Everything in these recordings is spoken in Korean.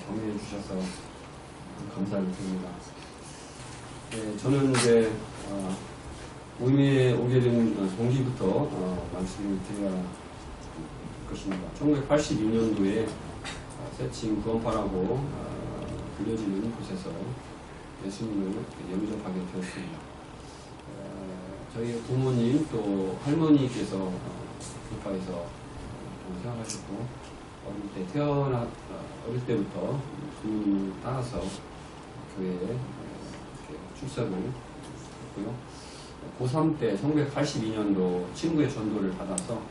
격려해 주셔서 감사를 드립니다. 네, 저는 이제 모임에 오게 된 동기부터 말씀을 드려야 할 것입니다. 1982년도에 세칭 구원파라고 불려지는 곳에서 예수님을 영접하게 되었습니다. 저희 부모님 또 할머니께서 교파에서 생활하셨고 어릴 때부터 부모님을 따라서 교회에 출석을 했고요. 고3 때 1982년도 친구의 전도를 받아서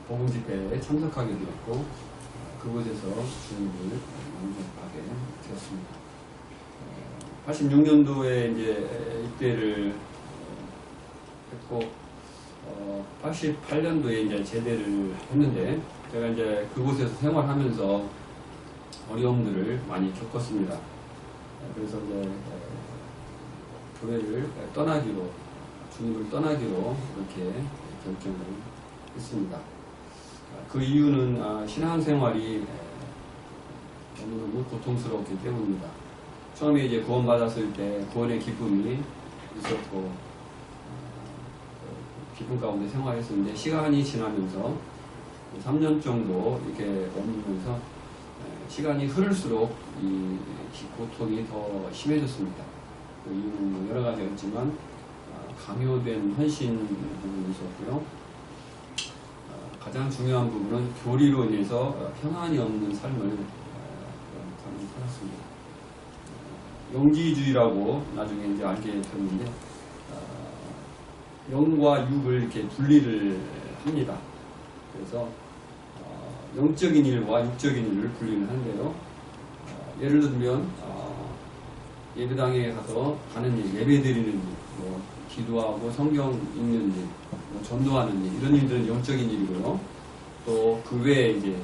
복음 집회에 참석하게 되었고 그곳에서 주님을 영접하게 되었습니다. 86년도에 이제 입대를 했고 88년도에 이제 제대를 했는데 제가 이제 그곳에서 생활하면서 어려움들을 많이 겪었습니다. 그래서 이제 교회를 떠나기로, 주님을 떠나기로 이렇게 결정을 했습니다. 그 이유는 신앙생활이 너무너무 고통스럽기 때문입니다. 처음에 이제 구원받았을 때 구원의 기쁨이 있었고 기쁨 가운데 생활했었는데 시간이 지나면서 3년 정도 이렇게 머물면서 시간이 흐를수록 이 고통이 더 심해졌습니다. 그 이유는 여러 가지가 있지만 강요된 헌신 부분이 있었고요. 가장 중요한 부분은 교리로 인해서 평안이 없는 삶을 살았습니다. 영지주의라고 나중에 이제 알게 됐는데 영과 육을 이렇게 분리를 합니다. 그래서 영적인 일과 육적인 일을 분리를 하는데요. 예를 들면 예배당에 가서 가는 일, 예배 드리는 일, 뭐 기도하고 성경 읽는 일, 뭐 전도하는 일, 이런 일들은 영적인 일이고요. 또 그 외에 이제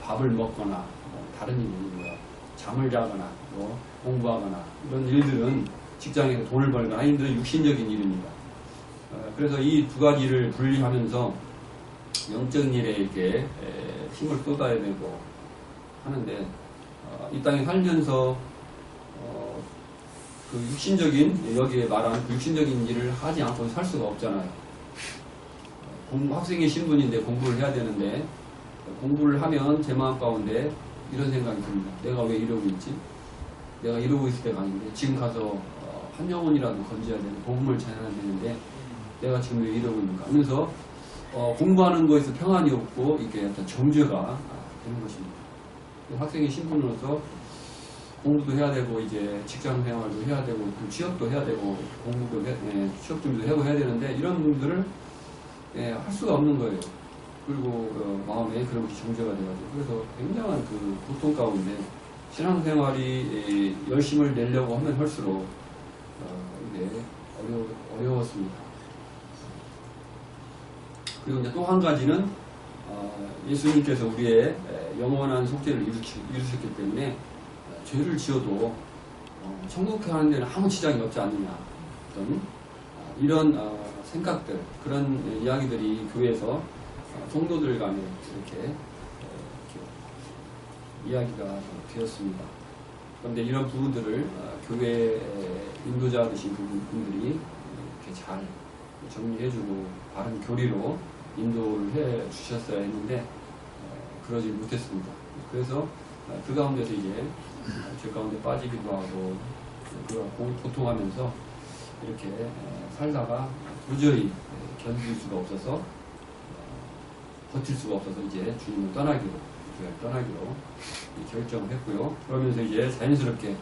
밥을 먹거나 뭐 다른 일이고요. 잠을 자거나 뭐 공부하거나 이런 일들은 직장에서 돈을 벌거나 하는 일들은 육신적인 일입니다. 그래서 이 두 가지를 분리하면서 영적인 일에 이렇게 힘을 쏟아야 되고 하는데 이 땅에 살면서 그 육신적인 여기에 말한 그 육신적인 일을 하지 않고 살 수가 없잖아요. 학생의 신분인데 공부를 해야 되는데 공부를 하면 제 마음 가운데 이런 생각이 듭니다. 내가 왜 이러고 있지? 내가 이러고 있을 때가 아닌데 지금 가서 한 영혼이라도 건져야 되는 복음을 전해야 되는데 내가 지금 왜 이러고 있는가 하면서 공부하는 거에서 평안이 없고 이게 어떤 정죄가 되는 것입니다. 학생의 신분으로서 공부도 해야 되고 이제 직장 생활도 해야 되고 취업도 해야 되고 공부도 취업 준비도 하고 해야 되는데 이런 분들을 할 수가 없는 거예요. 그리고 마음에 그런 것이 정죄가 돼가지고 그래서 굉장한 그 고통 가운데 신앙생활이 열심을 내려고 하면 할수록 이게 어려웠습니다. 그리고 이제 또 한 가지는 예수님께서 우리의 영원한 속죄를 이루셨기 때문에 죄를 지어도 천국 가는 데는 아무 지장이 없지 않느냐 어떤 이런 생각들 그런 이야기들이 교회에서 성도들 간에 이렇게 이야기가 되었습니다. 그런데 이런 부분들을 교회 인도자 되신 분들이 이렇게 잘 정리해주고 바른 교리로 인도를 해 주셨어야 했는데 그러지 못했습니다. 그래서 그 가운데서 이제 죄 가운데 빠지기도 하고 고통하면서 이렇게 살다가 도저히 견딜 수가 없어서 버틸 수가 없어서 이제 주님을 떠나기로 결정을 했고요. 그러면서 이제 자연스럽게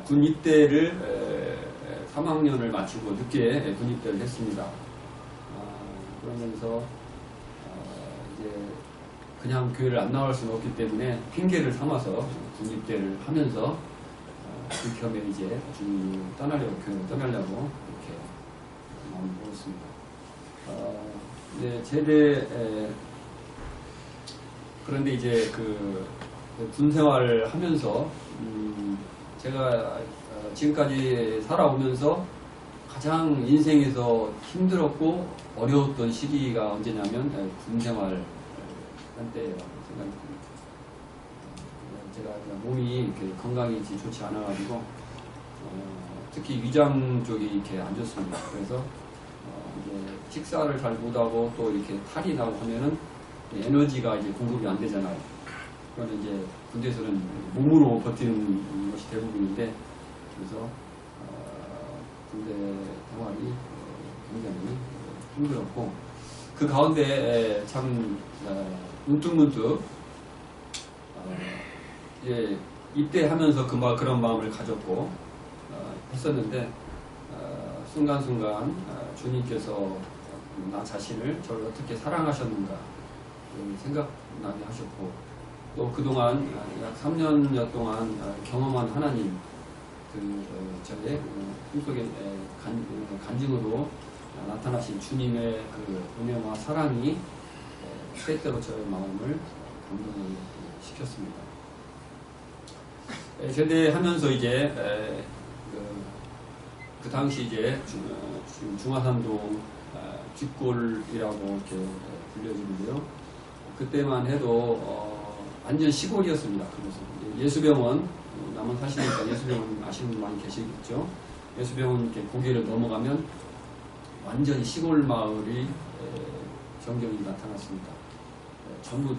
군 입대를 3학년을 마치고 늦게 군 입대를 했습니다. 그러면서 이제 그냥 교회를 안 나갈 수는 없기 때문에 핑계를 삼아서 군 입대를 하면서 그 겸에 이제 주님을 교회를 떠나려고 이렇게 마음을 먹었습니다. 이제 제대 그런데 이제 그 군 생활을 하면서 제가 지금까지 살아오면서 가장 인생에서 힘들었고 어려웠던 시기가 언제냐면 군 생활 한때라고 생각이 듭니다. 제가 그냥 몸이 이렇게 건강이 좋지 않아가지고 특히 위장 쪽이 이렇게 안 좋습니다. 그래서 이제 식사를 잘 못하고 또 이렇게 탈이 나고 하면은 에너지가 이제 공급이 안 되잖아요. 그러면 이제 군대에서는 몸으로 버티는 것이 대부분인데, 그래서 군대 생활이 굉장히 힘들었고, 그 가운데 참 문득문득 이제 입대하면서 그런 마음을 가졌고 했었는데, 순간순간 주님께서 나 자신을 저를 어떻게 사랑하셨는가 생각나게 하셨고, 또 그동안 약 3년여 동안 경험한 하나님, 저의 꿈속의 간증으로 나타나신 주님의 그 은혜와 사랑이 때때로 저의 마음을 감동을 시켰습니다. 제대하면서 이제 그 당시 이제 중화산동 뒷골이라고 이렇게 불려지는데요. 그때만 해도 완전 시골이었습니다. 그곳은 예수병원, 남원 사시니까 예수병원 아시는 분 많이 계시겠죠. 예수병원 이렇게 고개를 넘어가면 완전히 시골 마을이 전경이 나타났습니다. 전부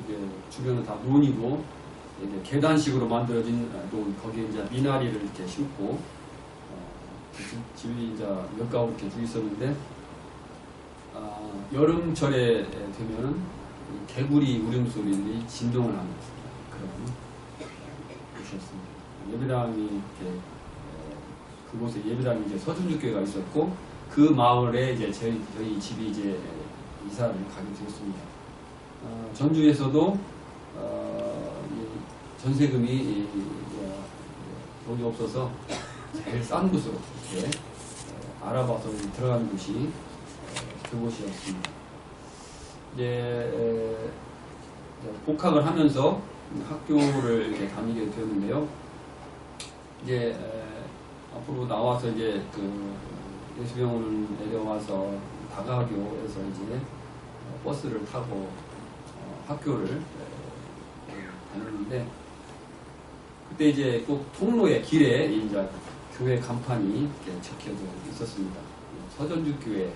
주변은 다 논이고 이제 계단식으로 만들어진 논, 거기에 이제 미나리를 이렇게 심고 집이 이제 몇 가구 이렇게 쭉 있었는데, 여름철에 되면은 개구리 울음소리들이 진동을 하는 그런 곳이었습니다. 예배당이 이렇게 그곳에 예배당이 이제 서준주교회가 있었고, 그 마을에 이제 저희 집이 이제 이사를 가게 되었습니다. 전주에서도 전세금이 돈이 없어서 제일 싼 곳으로 이렇게 알아봐서 들어가는 곳이 그곳이었습니다. 이제 복학을 하면서 학교를 이렇게 다니게 되었는데요. 이제 앞으로 나와서 이제 그 예수병원을 내려와서 다가교에서 이제 버스를 타고 학교를 다녔는데, 그때 이제 꼭 통로의 길에 이제 교회 간판이 이렇게 적혀져 있었습니다. 서전주교회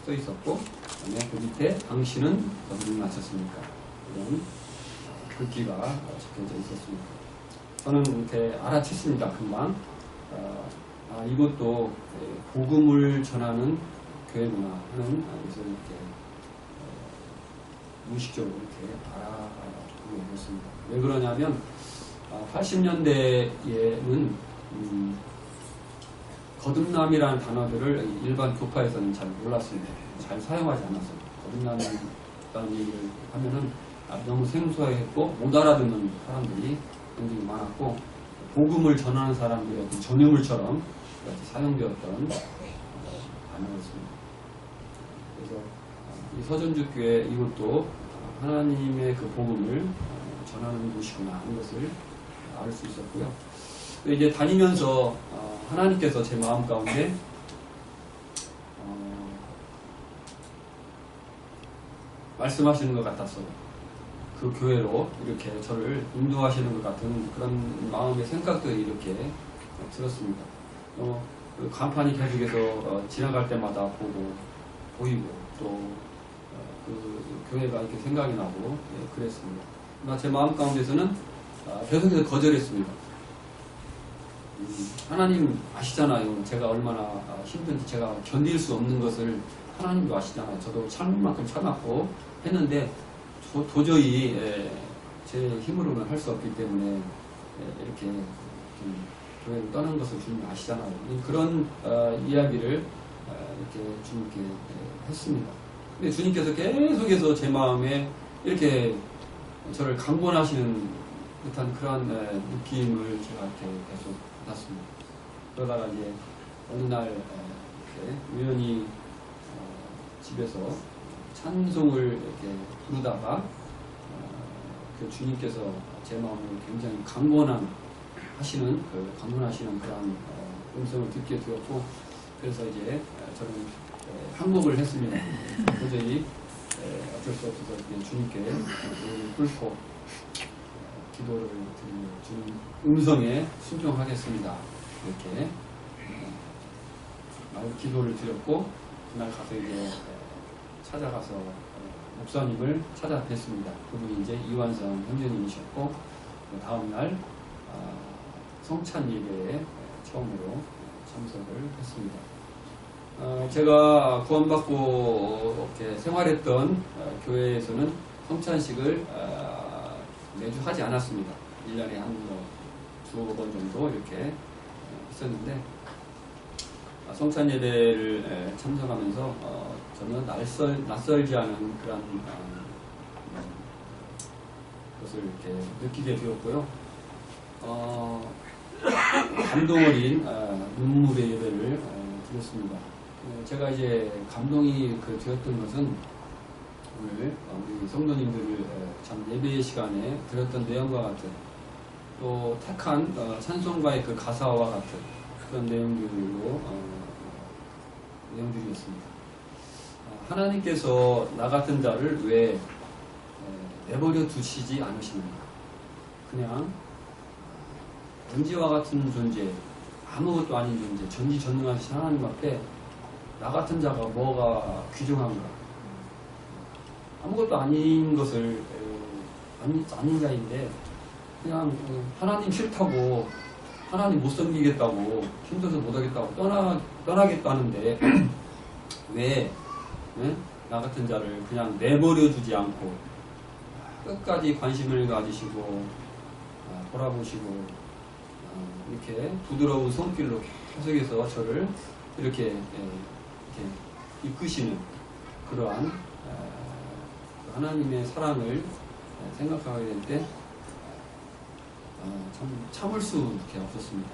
써 있었고, 그다음에 그 밑에 당신은 어디를 마쳤습니까? 이런 글귀가 적혀져 있었습니다. 저는 이렇게 알아챘습니다. 금방. 이것도 복음을 전하는 교회구나 하는 것을 이렇게 무의식적으로 이렇게 알아보게 됐습니다. 왜 그러냐면 80년대에는 거듭남이라는 단어들을 일반 교파에서는 잘 몰랐습니다. 잘 사용하지 않았어요. 거듭남이라는 얘기를 하면은 너무 생소했고 못 알아듣는 사람들이 굉장히 많았고, 복음을 전하는 사람들의 어떤 전유물처럼 사용되었던 단어였습니다. 그래서 이 서전주교회 이것도 하나님의 그 복음을 전하는 곳이구나 하는 것을 알 수 있었고요. 이제 다니면서 하나님께서 제 마음 가운데 말씀하시는 것 같았어요. 그 교회로 이렇게 저를 인도하시는 것 같은 그런 마음의 생각들이 이렇게 들었습니다. 그 간판이 계속해서 지나갈 때마다 보이고 또 그 교회가 이렇게 생각이 나고 그랬습니다. 그러나 제 마음 가운데서는 계속해서 거절했습니다. 하나님 아시잖아요. 제가 얼마나 힘든지, 제가 견딜 수 없는 것을 하나님도 아시잖아요. 저도 참을 만큼 참았고 했는데 도저히 제 힘으로는 할 수 없기 때문에 이렇게 교회를 떠난 것을 주님이 아시잖아요. 그런 이야기를 이렇게 주님께 했습니다. 근데 주님께서 계속해서 제 마음에 이렇게 저를 강권하시는 듯한 그런 느낌을 제가 이렇게 계속 받았습니다. 그러다가 이제 어느 날 이렇게 우연히 집에서 찬송을 이렇게 부르다가 그 주님께서 제 마음을 굉장히 강권하시는 그런 음성을 듣게 되었고, 그래서 이제 저는 항복을 했습니다. 도저히 어쩔 수 없어서 주님께 꿇고 기도를 드리며 주님 음성에 순종하겠습니다. 이렇게 기도를 드렸고 그날 가서 이제 찾아가서 목사님을 찾아뵀습니다. 그분이 이제 이완성 형제님이셨고 그 다음날 성찬 예배에 처음으로 참석을 했습니다. 제가 구원받고 이렇게 생활했던 교회에서는 성찬식을 매주 하지 않았습니다. 1년에 한 두어 번 정도 이렇게 했었는데 성찬 예배를 참석하면서 저는 낯설지 않은 그런 것을 이렇게 느끼게 되었고요. 감동 어린 눈물의 예배를 드렸습니다. 제가 이제 감동이 되었던 것은 오늘 우리 성도님들을 참 예배 시간에 드렸던 내용과 같은 또 택한 찬송가의 그 가사와 같은 그런 내용들이었습니다. 하나님께서 나 같은 자를 왜 내버려 두시지 않으시는가? 그냥 먼지와 같은 존재, 아무것도 아닌 존재, 전지전능하신 하나님 앞에 나 같은 자가 뭐가 귀중한가? 아무것도 아닌 것을 아닌 자인데 그냥 하나님 싫다고 하나님 못 섬기겠다고 힘들어서 못하겠다고 떠나겠다는데 왜 나 같은 자를 그냥 내버려 두지 않고 끝까지 관심을 가지시고 돌아보시고 이렇게 부드러운 손길로 계속해서 저를 이렇게 이끄시는 그러한 하나님의 사랑을 생각하게 될 때 참을 수밖에 없었습니다.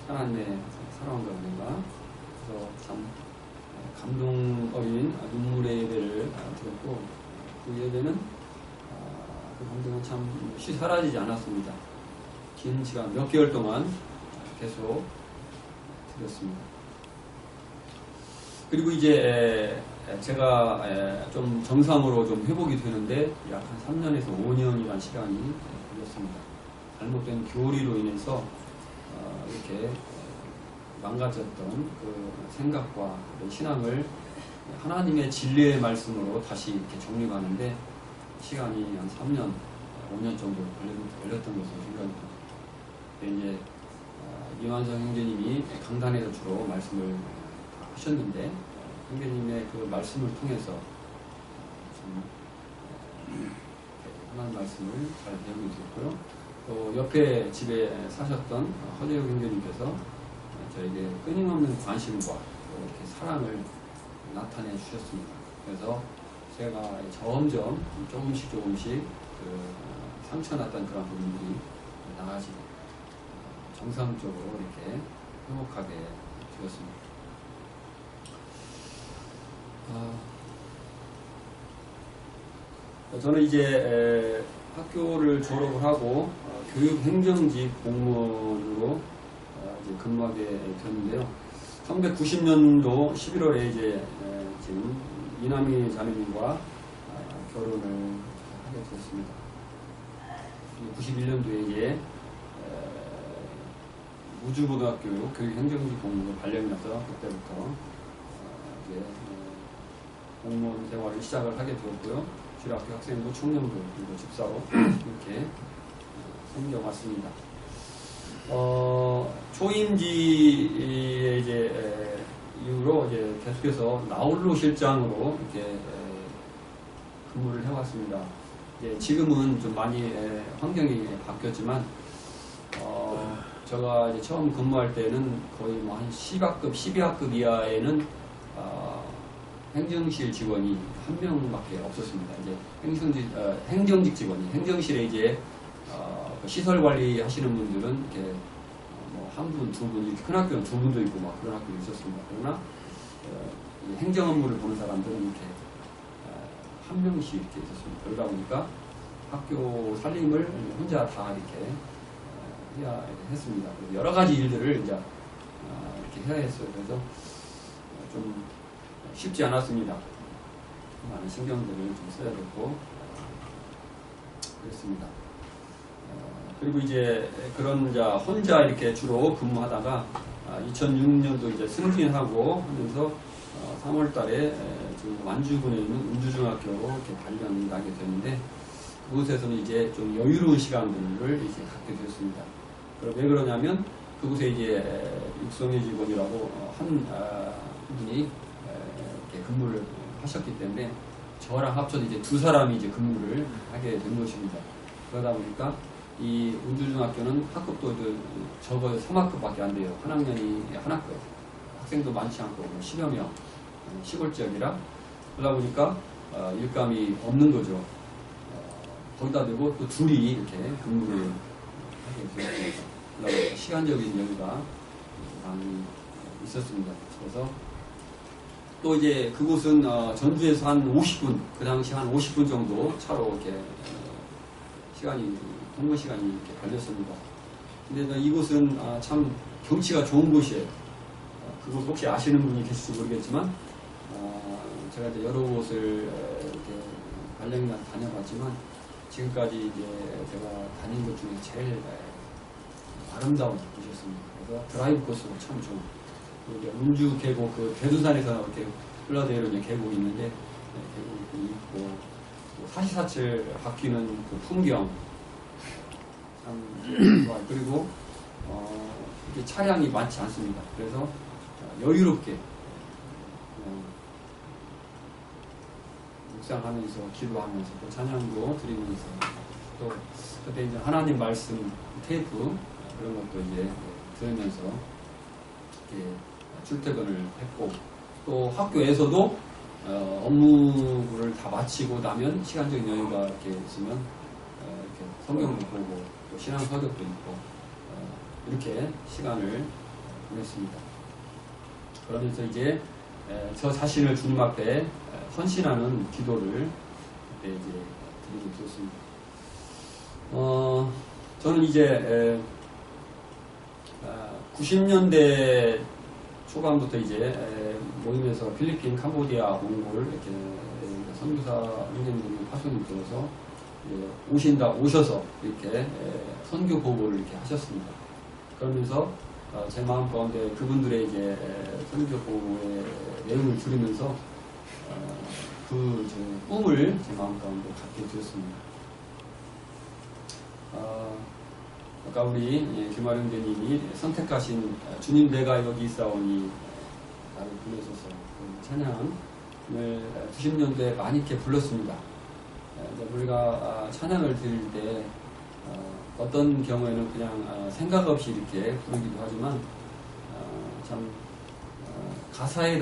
하나님의 사랑과 은혜가. 그래서 참 감동 어린 눈물의 예배를 드렸고 그 예배는 그 감동은 참 사라지지 않았습니다. 긴 시간 몇 개월 동안 계속 드렸습니다. 그리고 이제 제가 좀 정상으로 좀 회복이 되는데 약 한 3년에서 5년이라는 시간이 걸렸습니다. 잘못된 교리로 인해서 이렇게 망가졌던 그 생각과 신앙을 하나님의 진리의 말씀으로 다시 이렇게 정립하는데 시간이 한 3년, 5년 정도 걸렸던 것으로 생각이 듭니다. 이제 이완성 형제님이 강단에서 주로 말씀을 하셨는데 형제님의 그 말씀을 통해서 하나님 말씀을 잘 배우게 되었고요. 또 옆에 집에 사셨던 허재욱 형제님께서 저에게 끊임없는 관심과 이렇게 사랑을 나타내 주셨습니다. 그래서 제가 점점 조금씩 그 상처났던 그런 부분들이 나아지고 정상적으로 이렇게 행복하게 되었습니다. 저는 이제 학교를 졸업을 하고 교육행정직 공무원으로 이제 근무하게 됐는데요. 1990년도 11월에 이제 지금 이남희 자매님과 결혼을 하게 됐습니다. 91년도에 이제 우주고등학교 교육행정직 공무원으로 발령이 나서 그때부터 이제 공무원 생활을 시작을 하게 되었고요. 주일학교 학생부, 청년부, 그리고 집사로 이렇게 섬겨왔습니다. 초임지의 이제 이후로 이제 계속해서 나홀로 실장으로 이렇게 근무를 해왔습니다. 지금은 좀 많이 환경이 바뀌었지만 제가 이제 처음 근무할 때는 거의 뭐 한 10학급, 12학급 이하에는 행정실 직원이 한 명밖에 없었습니다. 이제 행정직 직원이 행정실에 이제 시설 관리 하시는 분들은 이렇게 뭐 한 분, 두 분, 이렇게 큰 학교는 두 분도 있고 막 그런 학교도 있었습니다. 그러나 행정 업무를 보는 사람들은 이렇게 한 명씩 이렇게 있었습니다. 그러다 보니까 학교 살림을 혼자 다 이렇게 해야 했습니다. 여러 가지 일들을 이제 이렇게 해야 했어요. 그래서 좀 쉽지 않았습니다. 많은 신경들을 좀 써야 됐고 그랬습니다. 그리고 이제 그런 자 혼자 이렇게 주로 근무하다가 2006년도 이제 승진하고 하면서 3월 달에 지금 완주군에 있는 운주중학교로 이렇게 발령이 나게 되는데 그곳에서는 이제 좀 여유로운 시간들을 이제 갖게 되었습니다. 그럼 왜 그러냐면 그곳에 이제 육성회 직원이라고 한 분이 이렇게 근무를 하셨기 때문에 저랑 합쳐서 이제 두 사람이 이제 근무를 하게 된 것입니다. 그러다 보니까 이 운주중학교는 학급도 적어도 3학급밖에 안 돼요. 한 학년이 한 학급. 학생도 많지 않고 10여 명. 시골 지역이라. 그러다 보니까 일감이 없는 거죠. 거기다 대고 또 둘이 이렇게 근무를 하게 되었습니다. 그러다 보니까 시간적인 여유가 많이 있었습니다. 그래서 또 이제 그곳은 전주에서 한 50분, 그 당시 한 50분 정도 차로 이렇게 통근 시간이 이렇게 걸렸습니다. 근데 이곳은 참 경치가 좋은 곳이에요. 그곳 혹시 아시는 분이 계실지 모르겠지만 제가 이제 여러 곳을 이렇게 발령이나 다녀봤지만 지금까지 이제 제가 다닌 곳 중에 제일 아름다운 곳이었습니다. 그래서 드라이브 코스로 참 좋은. 이제 운주 계곡, 그 대두산에서 이렇게 흘러내리는 계곡이 있는데 계곡이 있고 사시사철 바뀌는 그 풍경 참 좋아요. 그리고 이게 차량이 많지 않습니다. 그래서 여유롭게 묵상하면서 기도하면서 또 찬양도 드리면서 또 그때 이제 하나님 말씀 테이프 그런 것도 이제 들으면서 이렇게 출퇴근을 했고 또 학교에서도 업무를 다 마치고 나면 시간적인 여유가 이렇게 있으면 이렇게 성경도 보고 또 신앙 서적도 읽고 이렇게 시간을 보냈습니다. 그러면서 이제 저 자신을 주님 앞에 헌신하는 기도를 그때 이제 드리게 되었습니다. 저는 이제 90년대 초반부터 이제 모임에서 필리핀, 캄보디아, 몽골 이렇게 선교사 선생님들이 파송이 되어서 오셔서 이렇게 선교 보고를 이렇게 하셨습니다. 그러면서 제 마음 가운데 그분들의 이제 선교 보고의 내용을 들으면서 그 꿈을 제 마음 가운데 갖게 되었습니다. 아까 우리 김아령 대님이 선택하신 주님 내가 여기 있사오니 나를 불러줘서 그 찬양을 90년대에 많이 이렇게 불렀습니다. 우리가 찬양을 드릴 때 어떤 경우에는 그냥 생각 없이 이렇게 부르기도 하지만 참 가사에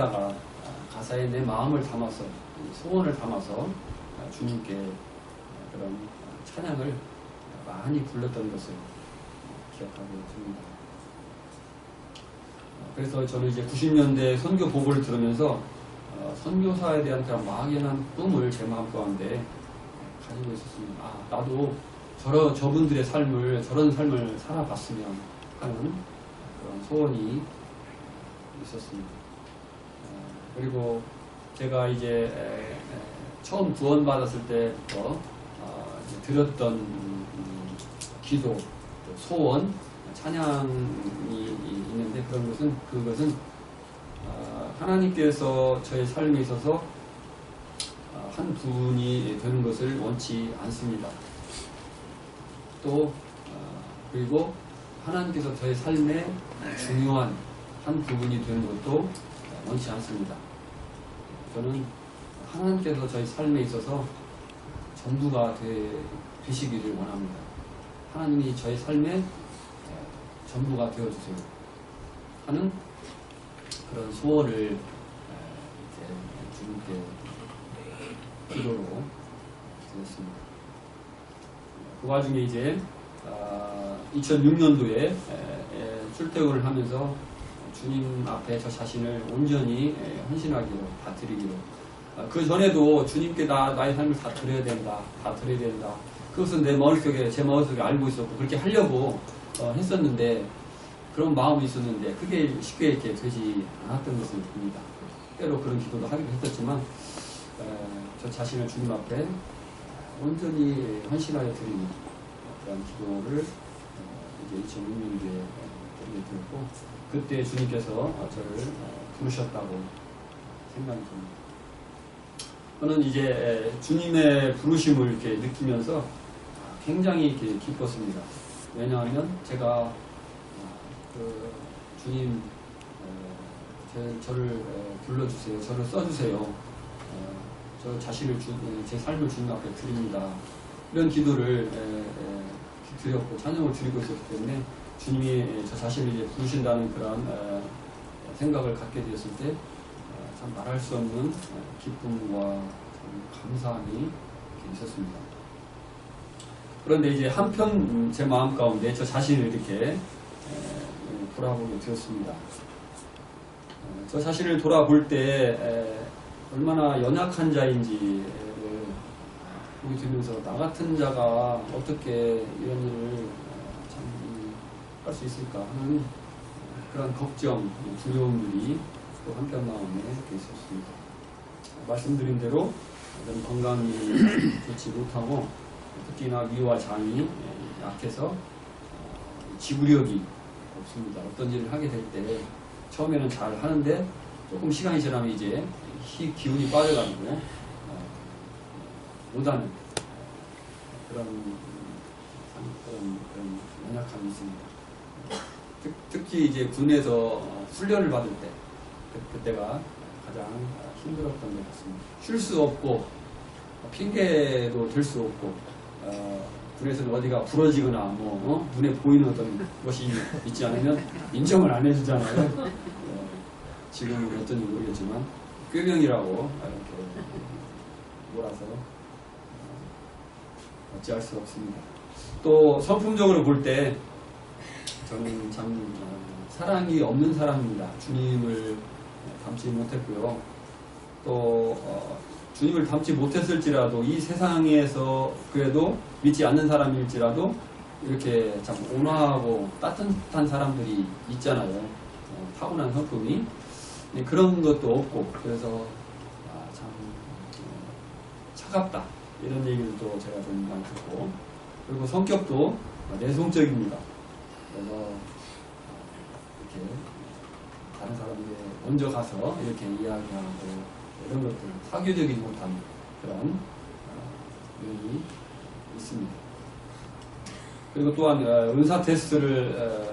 내 마음을 담아서 소원을 담아서 주님께 그런 찬양을 많이 불렀던 것을 기억하고 있습니다. 그래서 저는 이제 90년대 선교 보고를 들으면서 선교사에 대한 그런 막연한 꿈을 제 마음 가운데 가지고 있었습니다. 나도 저분들의 저런 삶을 살아봤으면 하는 그런 소원이 있었습니다. 그리고 제가 이제 처음 구원받았을 때부터 드렸던 기도, 소원, 찬양이 있는데 그것은 하나님께서 저의 삶에 있어서 한 분이 되는 것을 원치 않습니다. 또 그리고 하나님께서 저의 삶에 중요한 한 부분이 되는 것도 원치 않습니다. 저는 하나님께서 저희 삶에 있어서 전부가 되시기를 원합니다. 하나님이 저희 삶의 전부가 되어주세요 하는 그런 소원을 이렇게 주님께 기도로 드렸습니다. 그 와중에 이제 2006년도에 출퇴근을 하면서 주님 앞에 저 자신을 온전히 헌신하기로 다 드리기로 그 전에도 주님께 나의 삶을 다 드려야 된다. 그것은 제 머릿속에 알고 있었고 그렇게 하려고 했었는데 그런 마음이 있었는데 그게 쉽게 이렇게 되지 않았던 것을 봅니다. 때로 그런 기도도 하기도 했었지만 저 자신을 주님 앞에 온전히 헌신하여 드리는 그런 기도를 이제 2006년도에 드리게 되었고, 그때 주님께서 저를 부르셨다고 생각이 듭니다. 저는 이제 주님의 부르심을 이렇게 느끼면서 굉장히 이렇게 기뻤습니다. 왜냐하면 제가 주님 저를 불러주세요. 저를 써주세요. 저 자신을 제 삶을 주님 앞에 드립니다. 이런 기도를 드렸고 찬양을 드리고 있었기 때문에 주님이 저 자신을 이제 부르신다는 그런 생각을 갖게 되었을 때 참 말할 수 없는 기쁨과 감사함이 있었습니다. 그런데 이제 한편 제 마음 가운데 저 자신을 이렇게 돌아보게 되었습니다. 저 자신을 돌아볼 때 얼마나 연약한 자인지 보게 되면서 나 같은 자가 어떻게 이런 일을 참 할 수 있을까 하는 그런 걱정, 두려움들이 또 한편 마음에 이렇게 있었습니다. 말씀드린 대로 건강이 좋지 못하고 특히나 위와 장이 약해서 지구력이 없습니다. 어떤 일을 하게 될 때 처음에는 잘 하는데 조금 시간이 지나면 이제 기운이 빠져가지고 못하는 그런 연약함이 있습니다. 특히 이제 군에서 훈련을 받을 때 그때가 가장 힘들었던 것 같습니다. 쉴 수 없고 핑계도 들 수 없고 군에서는 어디가 부러지거나 눈에 보이는 어떤 것이 있지 않으면 인정을 안 해주잖아요. 지금은 어떤지 모르겠지만 꾀명이라고 이렇게 몰아서 어찌할 수 없습니다. 또 성품적으로 볼 때 저는 참 사랑이 없는 사람입니다. 주님을 닮지 못했고요. 또 주님을 닮지 못했을지라도 이 세상에서 그래도 믿지 않는 사람일지라도 이렇게 참 온화하고 따뜻한 사람들이 있잖아요. 타고난 성품이. 그런 것도 없고 그래서 참 차갑다 이런 얘기도 제가 좀 많이 듣고, 그리고 성격도 내성적입니다. 그래서 이렇게 다른 사람에게 먼저 가서 이렇게 이야기하고 이런 것들 사교적이지 못한 그런 면이 있습니다. 그리고 또한 은사 테스트를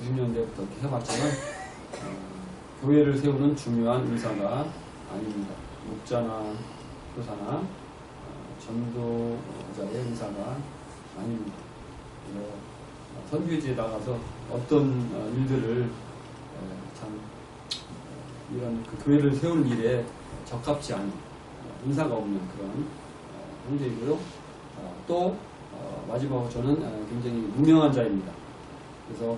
90년대부터 이렇게 해봤지만 교회를 세우는 중요한 은사가 아닙니다. 목자나 교사나 전도자의 은사가 아닙니다. 선교지에 나가서 어떤 일들을 참 이런 그 교회를 세우는 일에 적합지 않은 은사가 없는 그런 형제이고요. 또 마지막으로 저는 굉장히 무명한 자입니다. 그래서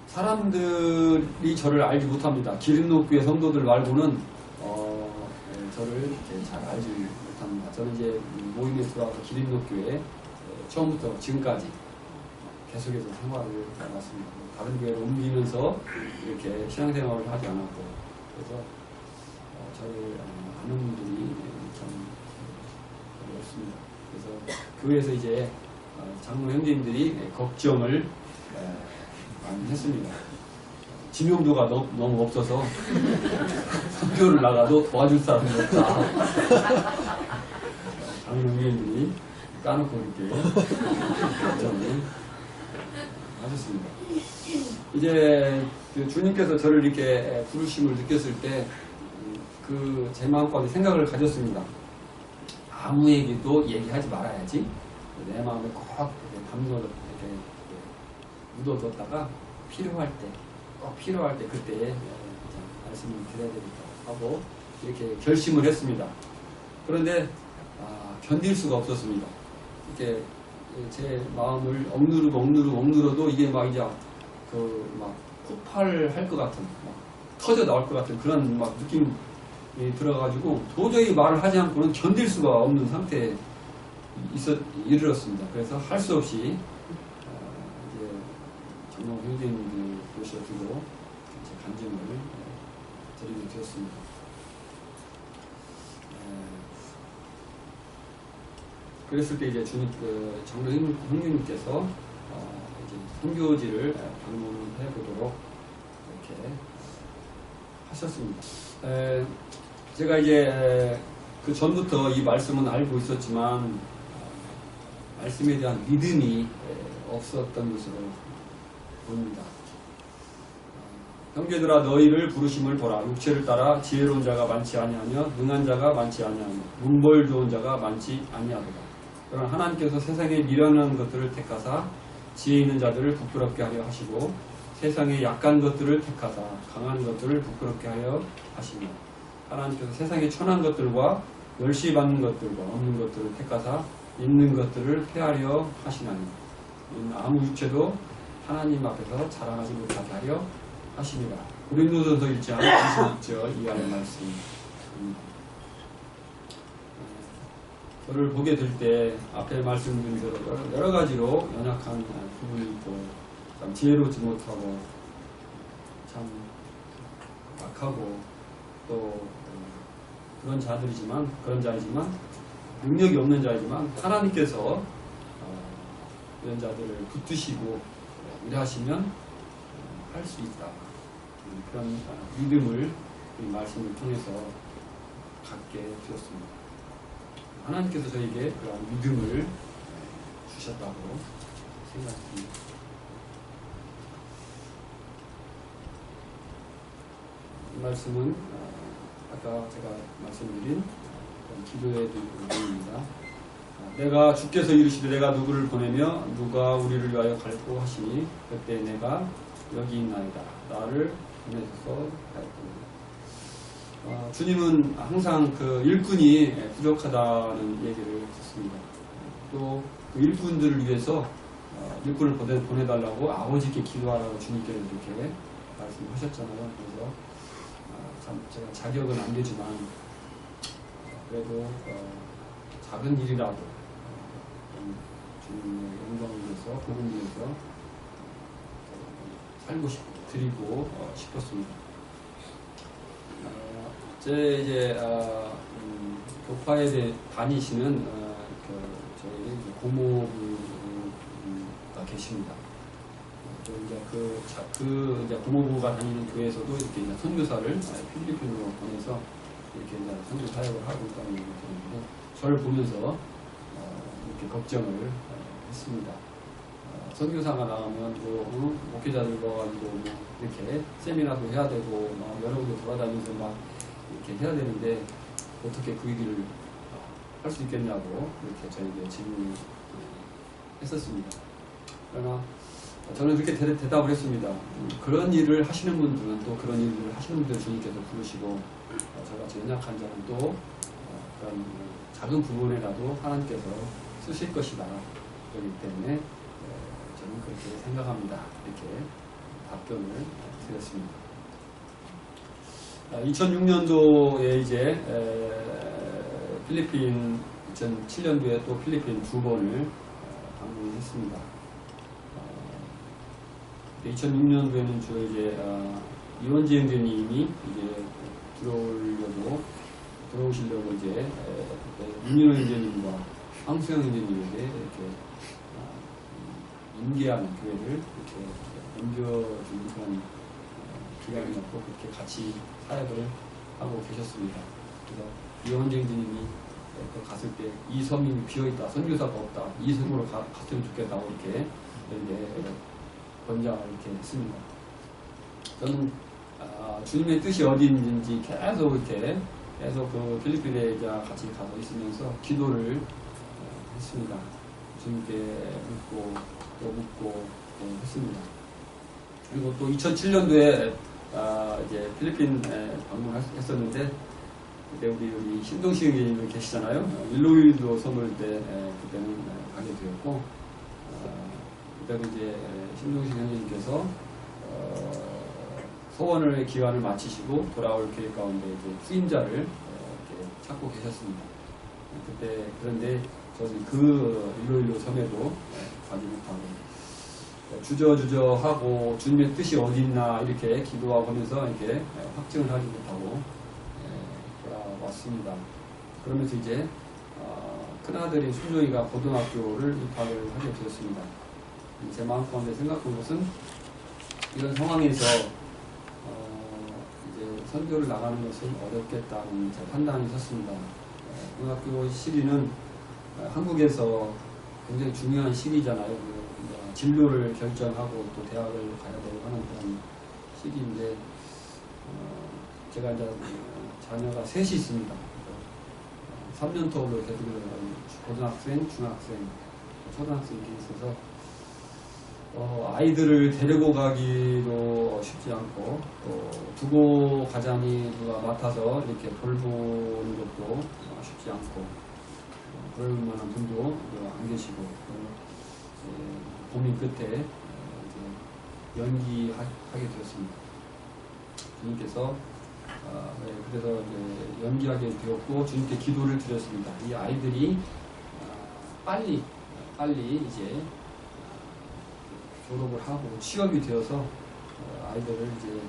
사람들이 저를 알지 못합니다. 기린노교회 성도들 말고는 저를 이렇게 잘 알지 못합니다. 저는 이제 모임에 들어와서 기린노교회 처음부터 지금까지 계속해서 생활을 해왔습니다. 다른 교회로 옮기면서 이렇게 신앙생활을 하지 않았고, 그래서 저를 아는 분들이 참 어렵습니다. 그래서 교회에서 이제 장로 형제님들이 걱정을 많이 했습니다. 지명도가 너무 없어서 학교를 나가도 도와줄 사람이 없다. 장로 형제님들이 까놓고 이렇게 걱정을 하셨습니다. 이제 주님께서 저를 이렇게 부르심을 느꼈을 때 그 제 마음 가운데 생각을 가졌습니다. 아무에게도 얘기하지 말아야지. 내 마음에 꼭 담궈 이렇게 묻어뒀다가 꼭 필요할 때 그때 말씀을 드려야 되겠다 하고 이렇게 결심을 했습니다. 그런데 견딜 수가 없었습니다. 이렇게 제 마음을 억누르도 이게 막 이제 막 폭발할 것 같은, 막 터져 나올 것 같은 그런 막 느낌이 들어가지고 도저히 말을 하지 않고는 견딜 수가 없는 상태에 이르렀습니다. 그래서 할 수 없이 이제 장로 형제님들 모셔두고 제 간증을 드리게 되었습니다. 그랬을 때 이제 주님 장로 형님께서 이제 선교지를 방문해 보도록 이렇게 하셨습니다. 제가 이제 그 전부터 이 말씀은 알고 있었지만 말씀에 대한 믿음이 없었던 것으로 봅니다. 형제들아 너희를 부르심을 보라. 육체를 따라 지혜로운 자가 많지 아니하며 능한 자가 많지 아니하며 문벌 좋은 자가 많지 아니하도다. 그러나 하나님께서 세상에 미련한 것들을 택하사 지혜 있는 자들을 부끄럽게 하려 하시고 세상에 약한 것들을 택하사 강한 것들을 부끄럽게 하려 하시며 하나님께서 세상에 천한 것들과 멸시받는 것들과 없는 것들을 택하사 있는 것들을 폐하려 하시나니 아무 육체도 하나님 앞에서 자랑하지 못하게 하려 하시니라. 고린도전서 1장 26절 이하의 말씀입니다. 저를 보게 될 때 앞에 말씀드린 대로 여러 가지로 연약한 부분이 있고 참 지혜롭지 못하고 참 악하고 또 그런 자이지만 능력이 없는 자이지만 하나님께서 이런 자들을 붙드시고 일하시면 할 수 있다. 그런 믿음을 이 말씀을 통해서 갖게 되었습니다. 하나님께서 저에게 그런 믿음을 주셨다고 생각합니다. 이 말씀은 아까 제가 말씀드린 기도의 부분입니다. 내가 주께서 이르시되 내가 누구를 보내며 누가 우리를 위하여 갈고 하시니 그때 내가 여기 있나이다. 나를 보내셔서 하였더니 주님은 항상 그 일꾼이 부족하다는 얘기를 듣습니다. 또 그 일꾼들을 위해서 일꾼을 보내달라고 아버지께 기도하라고 주님께서 이렇게 말씀하셨잖아요. 그래서 참 제가 자격은 안 되지만 그래도 작은 일이라도 주님의 영광을 위해서 복음을 위해서 살고 싶고 드리고 싶었습니다. 제 이제 교파에 다니시는 저희 고모부가 계십니다. 또 이제 이제 고모부가 다니는 교회에서도 이렇게 이제 선교사를 필리핀으로 보내서 이렇게 이제 선교 사역을 하고 있다는 얘기를 들었는데 저를 보면서 이렇게 걱정을 했습니다. 선교사가 나가면 뭐 목회자들과 뭐 이렇게 세미나도 해야 되고 막 여러 군데 돌아다니면서 막 이렇게 해야 되는데 어떻게 그 일을 할 수 있겠냐고 이렇게 저에게 질문을 했었습니다. 그러나 저는 그렇게 대답을 했습니다. 그런 일을 하시는 분들은 또 그런 일을 하시는 분들 주님께서 부르시고 저같이 연약한 자는 또 그런 작은 부분이라도 하나님께서 쓰실 것이다. 그렇기 때문에 저는 그렇게 생각합니다. 이렇게 답변을 드렸습니다. 2006년도에 이제 필리핀 2007년도에 또 필리핀 2번을 방문했습니다. 2006년도에는 저 이제 이원재 형제님이 이제 들어오시려고 이제 윤민호 형제님과 황수영 형제님에게 이렇게 인계하는 교회를 이렇게 옮겨주는 그런 기간이었고 그렇게 같이 사역을 하고 계셨습니다. 그래서 이원재 형제님이 갔을 때 이 섬이 비어있다, 선교사가 없다, 이 섬으로 갔으면 좋겠다고 이렇게 권장을 이렇게 했습니다. 저는 주님의 뜻이 어디 있는지 계속 그 필리핀에 같이 가서 있으면서 기도를 했습니다. 주님께 묻고 또 했습니다. 그리고 또 2007년도에 이제 필리핀 방문했었는데 그때 우리 신동식 형제님 계시잖아요. 일로일로 섬을 그때는 가게 되었고 그때도 이제 신동식 형제님께서 소원을 기간을 마치시고 돌아올 계획 가운데 이제 후임자를 이렇게 찾고 계셨습니다. 그런데 저는 그 일로일로 섬에도 가지 못하고 주저하고 주님의 뜻이 어디 있나 이렇게 기도하고 하면서 이렇게 확증을 하지 못하고 돌아왔습니다. 그러면서 이제 큰아들인 순종이가 고등학교를 입학을 하게 되었습니다. 제 마음 가운데 생각한 것은 이런 상황에서 이제 선교를 나가는 것은 어렵겠다는 판단이 섰습니다. 고등학교 시기는 한국에서 굉장히 중요한 시기잖아요. 진로를 결정하고 또 대학을 가야 되고 하는 그런 시기인데 제가 이제 자녀가 셋이 있습니다. 3년 터울로 계속 고등학생, 중학생, 초등학생이 있어서 아이들을 데리고 가기도 쉽지 않고 또 두고 가자니 누가 맡아서 이렇게 돌보는 것도 쉽지 않고 그럴 만한 분도 안 계시고 고민 끝에 연기하게 되었습니다. 주님께서 그래서 이제 연기하게 되었고 주님께 기도를 드렸습니다. 이 아이들이 빨리 이제 졸업을 하고 취업이 되어서 아이들을 이제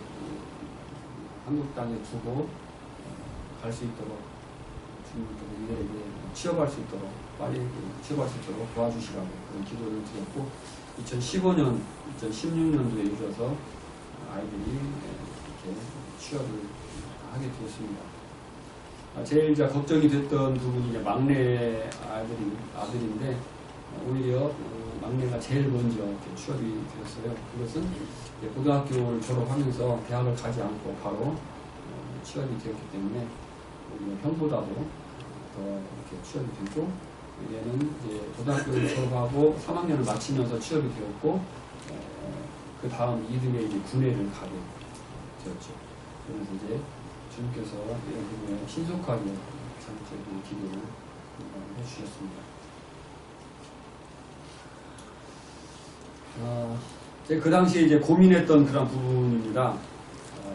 한국 땅에 두고 갈 수 있도록 주님께서 이들에게 취업할 수 있도록 빨리 취업할 수 있도록 도와주시라고 그런 기도를 드렸고 2015년, 2016년도에 이르러서 아이들이 이렇게 취업을 하게 되었습니다. 제일 이제 걱정이 됐던 부분이 이제 막내 아들인데 오히려 막내가 제일 먼저 이렇게 취업이 되었어요. 그것은 고등학교를 졸업하면서 대학을 가지 않고 바로 취업이 되었기 때문에 오히려 형보다도 더 이렇게 취업이 되고 얘는 이제 고등학교를 졸업하고 3학년을 마치면서 취업이 되었고 그 다음 2등에 이제 군대를 가게 되었죠. 그래서 이제 주님께서 이런 부분에 신속하게 장적인 기도를 해주셨습니다. 제가 그 당시에 이제 고민했던 그런 부분입니다.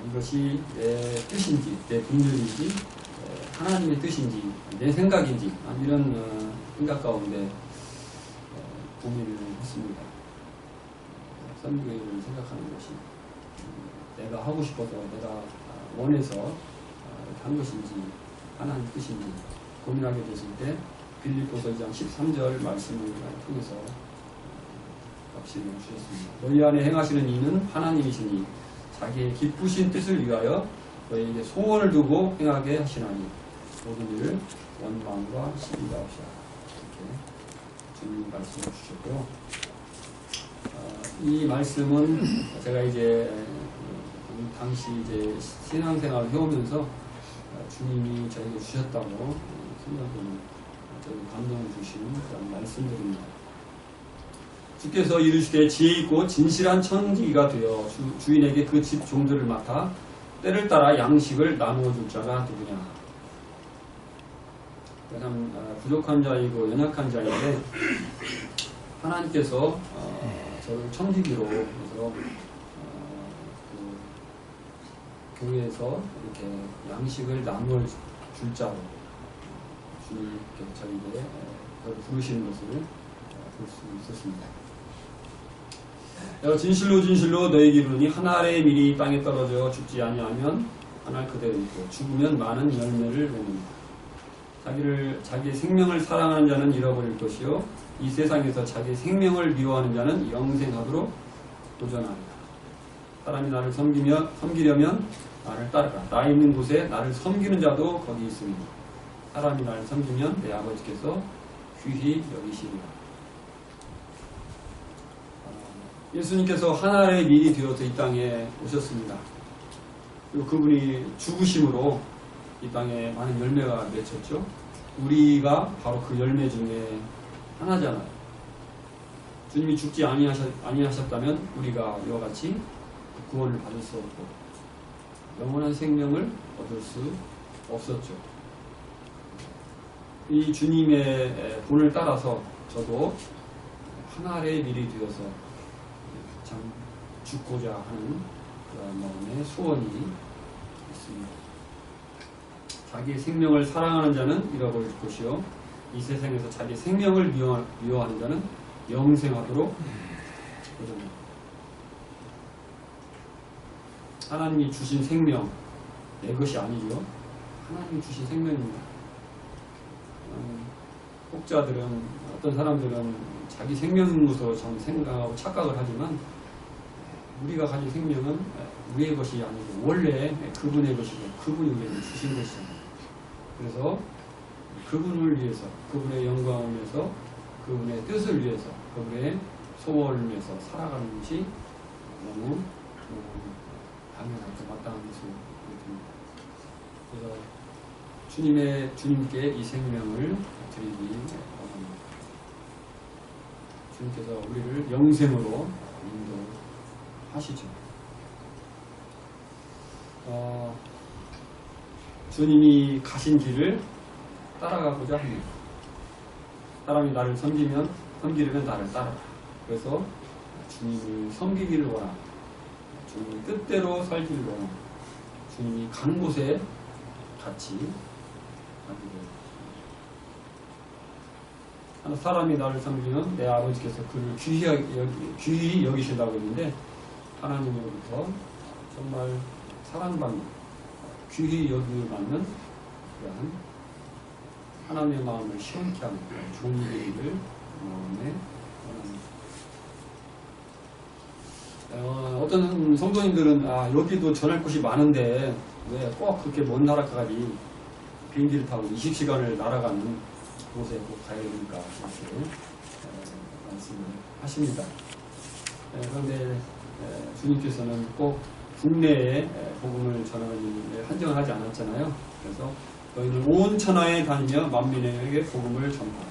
이것이 내 뜻인지, 내 분별인지, 하나님의 뜻인지, 내 생각인지, 이런 생각 가운데 고민을 했습니다. 선교회를 생각하는 것이 내가 하고 싶어서, 내가 원해서 한 것인지, 하나님 뜻인지 고민하게 됐을 때 빌립보서 2장 13절 말씀을 통해서 확신을 주셨습니다. 너희 안에 행하시는 이는 하나님이시니 자기의 기쁘신 뜻을 위하여 너희에게 소원을 두고 행하게 하시나니 모든 일을 원망과 시기가 없이 이렇게 주님 말씀을 주셨고요. 이 말씀은 제가 이제 당시 이제 신앙생활을 해오면서 주님이 저에게 주셨다고 생각하는 감동을 주시는 그런 말씀들입니다. 주께서 이르시되 지혜 있고 진실한 청지기가 되어 주인에게 그 집 종들을 맡아 때를 따라 양식을 나누어 줄 자가 누구냐. 참 부족한 자이고 연약한 자인데 하나님께서 저를 청지기로 해서 교회에서 이렇게 양식을 나누어 줄 자로 주님께서 저에게 부르시는 것을 볼 수 있었습니다. 내가 진실로 진실로 너희에게 이르노니 한 알의 밀이 땅에 떨어져 죽지 아니하면 한 알 그대로 있고 죽으면 많은 열매를 내는다. 자기의 생명을 사랑하는 자는 잃어버릴 것이요 이 세상에서 자기의 생명을 미워하는 자는 영생하도록 도전하리라. 사람이 나를 섬기려면 나를 따르라. 나 있는 곳에 나를 섬기는 자도 거기 있으니 사람이 나를 섬기면 내 아버지께서 귀히 여기시리라. 예수님께서 하나의 밀이 되어서 이 땅에 오셨습니다. 그리고 그분이 죽으심으로 이 땅에 많은 열매가 맺혔죠. 우리가 바로 그 열매 중에 하나잖아요. 주님이 죽지 아니하셨다면 우리가 이와 같이 구원을 받을 수 없고 영원한 생명을 얻을 수 없었죠. 이 주님의 본을 따라서 저도 하나의 밀이 되어서 참 죽고자 하는 그런 마음의 소원이 있습니다. 자기의 생명을 사랑하는 자는 잃어버릴 것이요 이 세상에서 자기의 생명을 미워하는 자는 영생하도록 도전합니다. 하나님이 주신 생명 내 것이 아니죠. 하나님이 주신 생명입니다. 꼭 학자들은, 어떤 사람들은 자기 생명인 것으로 참 생각하고 착각을 하지만, 우리가 가진 생명은 우리의 것이 아니고 원래 그분의 것이고 그분이 우리에게 주신 것이잖아요. 그래서 그분을 위해서, 그분의 영광을 위해서, 그분의 뜻을 위해서, 그분의 소원을 위해서 살아가는 것이 너무 당연하고 마땅한 것으로 보입니다. 그래서 주님께 이 생명을 드리기 원합니다. 주님께서 우리를 영생으로 인도하시죠. 주님이 가신 길을 따라가고자 합니다. 사람이 나를 섬기려면 나를 따라라. 그래서 주님을 섬기기를 원합니다. 주님의 뜻대로 살기를 원합니다. 주님이 간 곳에 같이 가기를. 사람이 나를 섬기면 내 아버지께서 그를 귀히 여기신다고 했는데, 하나님으로부터 정말 사랑받는, 귀히 여김받는 그러한 하나님의 마음을 시원케 하는 좋은 일을 마음에 원합니다. 어떤 성도님들은 여기도 전할 곳이 많은데 왜 꼭 그렇게 먼 나라까지 비행기를 타고 20시간을 날아가는 곳에 꼭 가야 되니까 이렇게 말씀을 하십니다. 그런데 주님께서는 꼭 국내에 복음을 전하는 데 한정을 하지 않았잖아요. 그래서 너희는 온 천하에 다니며 만민에게 복음을 전하라.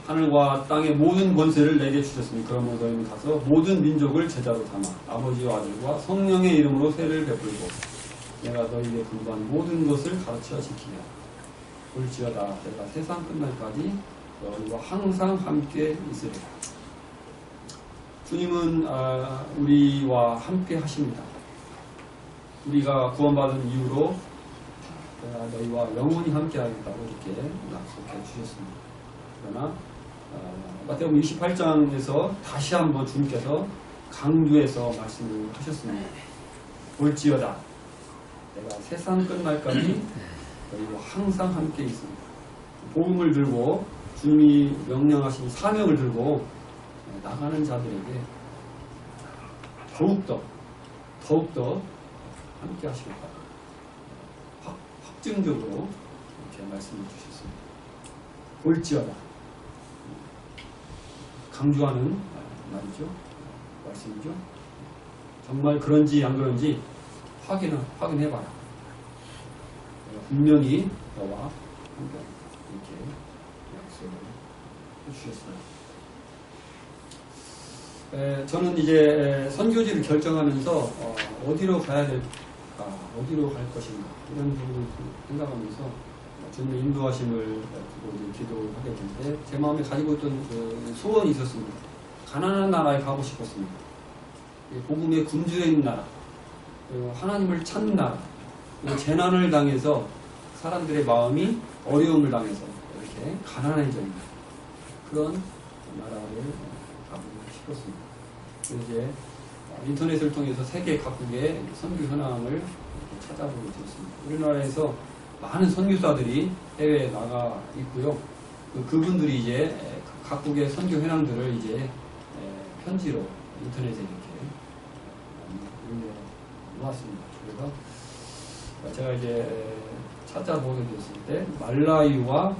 하늘과 땅의 모든 권세를 내게 주셨으니 그러므로 너희는 가서 모든 민족을 제자로 삼아 아버지와 아들과 성령의 이름으로 세례를 베풀고 내가 너희에게 분부한 모든 것을 가르쳐 지키라. 볼지어다 내가 세상 끝날까지 너희와 항상 함께 있으리라. 주님은 우리와 함께 하십니다. 우리가 구원받은 이후로 내가 너희와 영원히 함께 하겠다고 이렇게 약속해 주셨습니다. 그러나 마태복음 28장에서 다시 한번 주님께서 강조해서 말씀을 하셨습니다. 볼지어다 내가 세상 끝날까지 너희와 항상 함께 있습니다. 복음을 들고 주님이 명령하신 사명을 들고 나가는 자들에게 더욱더 함께 하시겠다. 확증적으로 이렇게 말씀을 주셨습니다. 볼지어다. 강조하는 말이죠. 말씀이죠. 정말 그런지 안 그런지 확인해봐라. 분명히 너와 함께 이렇게 약속을 해주셨어요. 저는 이제 선교지를 결정하면서 어디로 가야 될까, 어디로 갈 것인가 이런 부분을 생각하면서 주님의 인도하심을 두고 기도하게 되는데 제 마음에 가지고 있던 그 소원이 있었습니다. 가나안 나라에 가고 싶었습니다. 복음의 군주에 있는 나라, 하나님을 찾는 나라, 재난을 당해서 사람들의 마음이 어려움을 당해서 이렇게 가난해져 있는 그런 나라를 가고 싶었습니다. 그래서 이제 인터넷을 통해서 세계 각국의 선교 현황을 찾아보게 되었습니다. 우리나라에서 많은 선교사들이 해외에 나가 있고요. 그분들이 이제 각국의 선교 현황들을 이제 편지로 인터넷에 이렇게 올려놓았습니다. 그래서 제가 이제 찾아보게 됐을 때 말라위와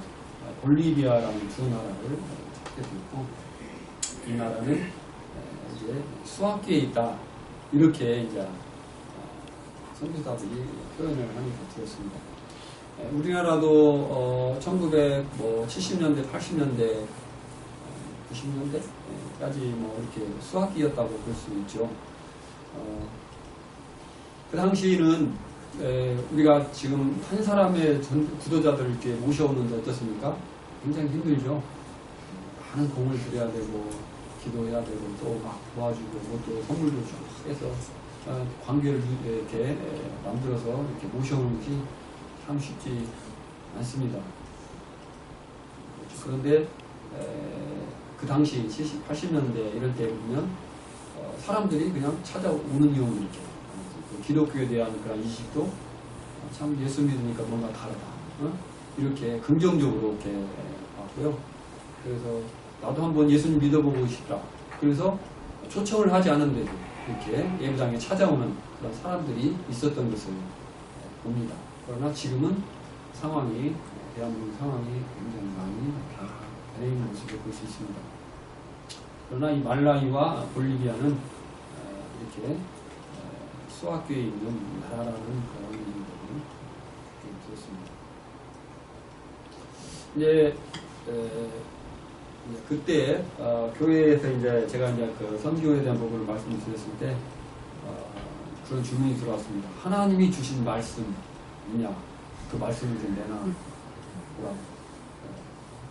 볼리비아라는 두 나라를 찾게 됐고, 이 나라는 이제 수학계에 있다 이렇게 이제 선교사들이 표현을 하니까 되었습니다. 우리나라도 1970년대, 80년대, 90년대까지 뭐 이렇게 수학기였다고 볼 수 있죠. 그 당시에는 우리가 지금 한 사람의 구도자들을 이렇게 모셔오는데 어떻습니까? 굉장히 힘들죠. 많은 공을 들여야 되고 기도해야 되고 또 막 도와주고 또 선물도 쭉 해서 관계를 이렇게 만들어서 이렇게 모셔오는 것이 참 쉽지 않습니다. 그런데 그 당시 70, 80년대 이럴 때 보면 사람들이 그냥 찾아오는 이유는 이렇게 기독교에 대한 그런 인식도 참 예수 믿으니까 뭔가 다르다. 이렇게 긍정적으로 이렇게 봤고요. 그래서 나도 한번 예수님 믿어보고 싶다. 그래서 초청을 하지 않은데도 이렇게 예배당에 찾아오는 그런 사람들이 있었던 것을 봅니다. 그러나 지금은 상황이, 대한민국 상황이 굉장히 많이 변해있는 모습을 볼 수 있습니다. 그러나 이 말라위와 볼리비아는 이렇게 수학교에 있는 나라라는 그런 의미들이 되었습니다. 이제 그때 교회에서 이제 제가 이제 그 선교에 대한 부분을 말씀을 드렸을 때 그런 질문이 들어왔습니다. 하나님이 주신 말씀이냐? 그 말씀을 좀 내놔.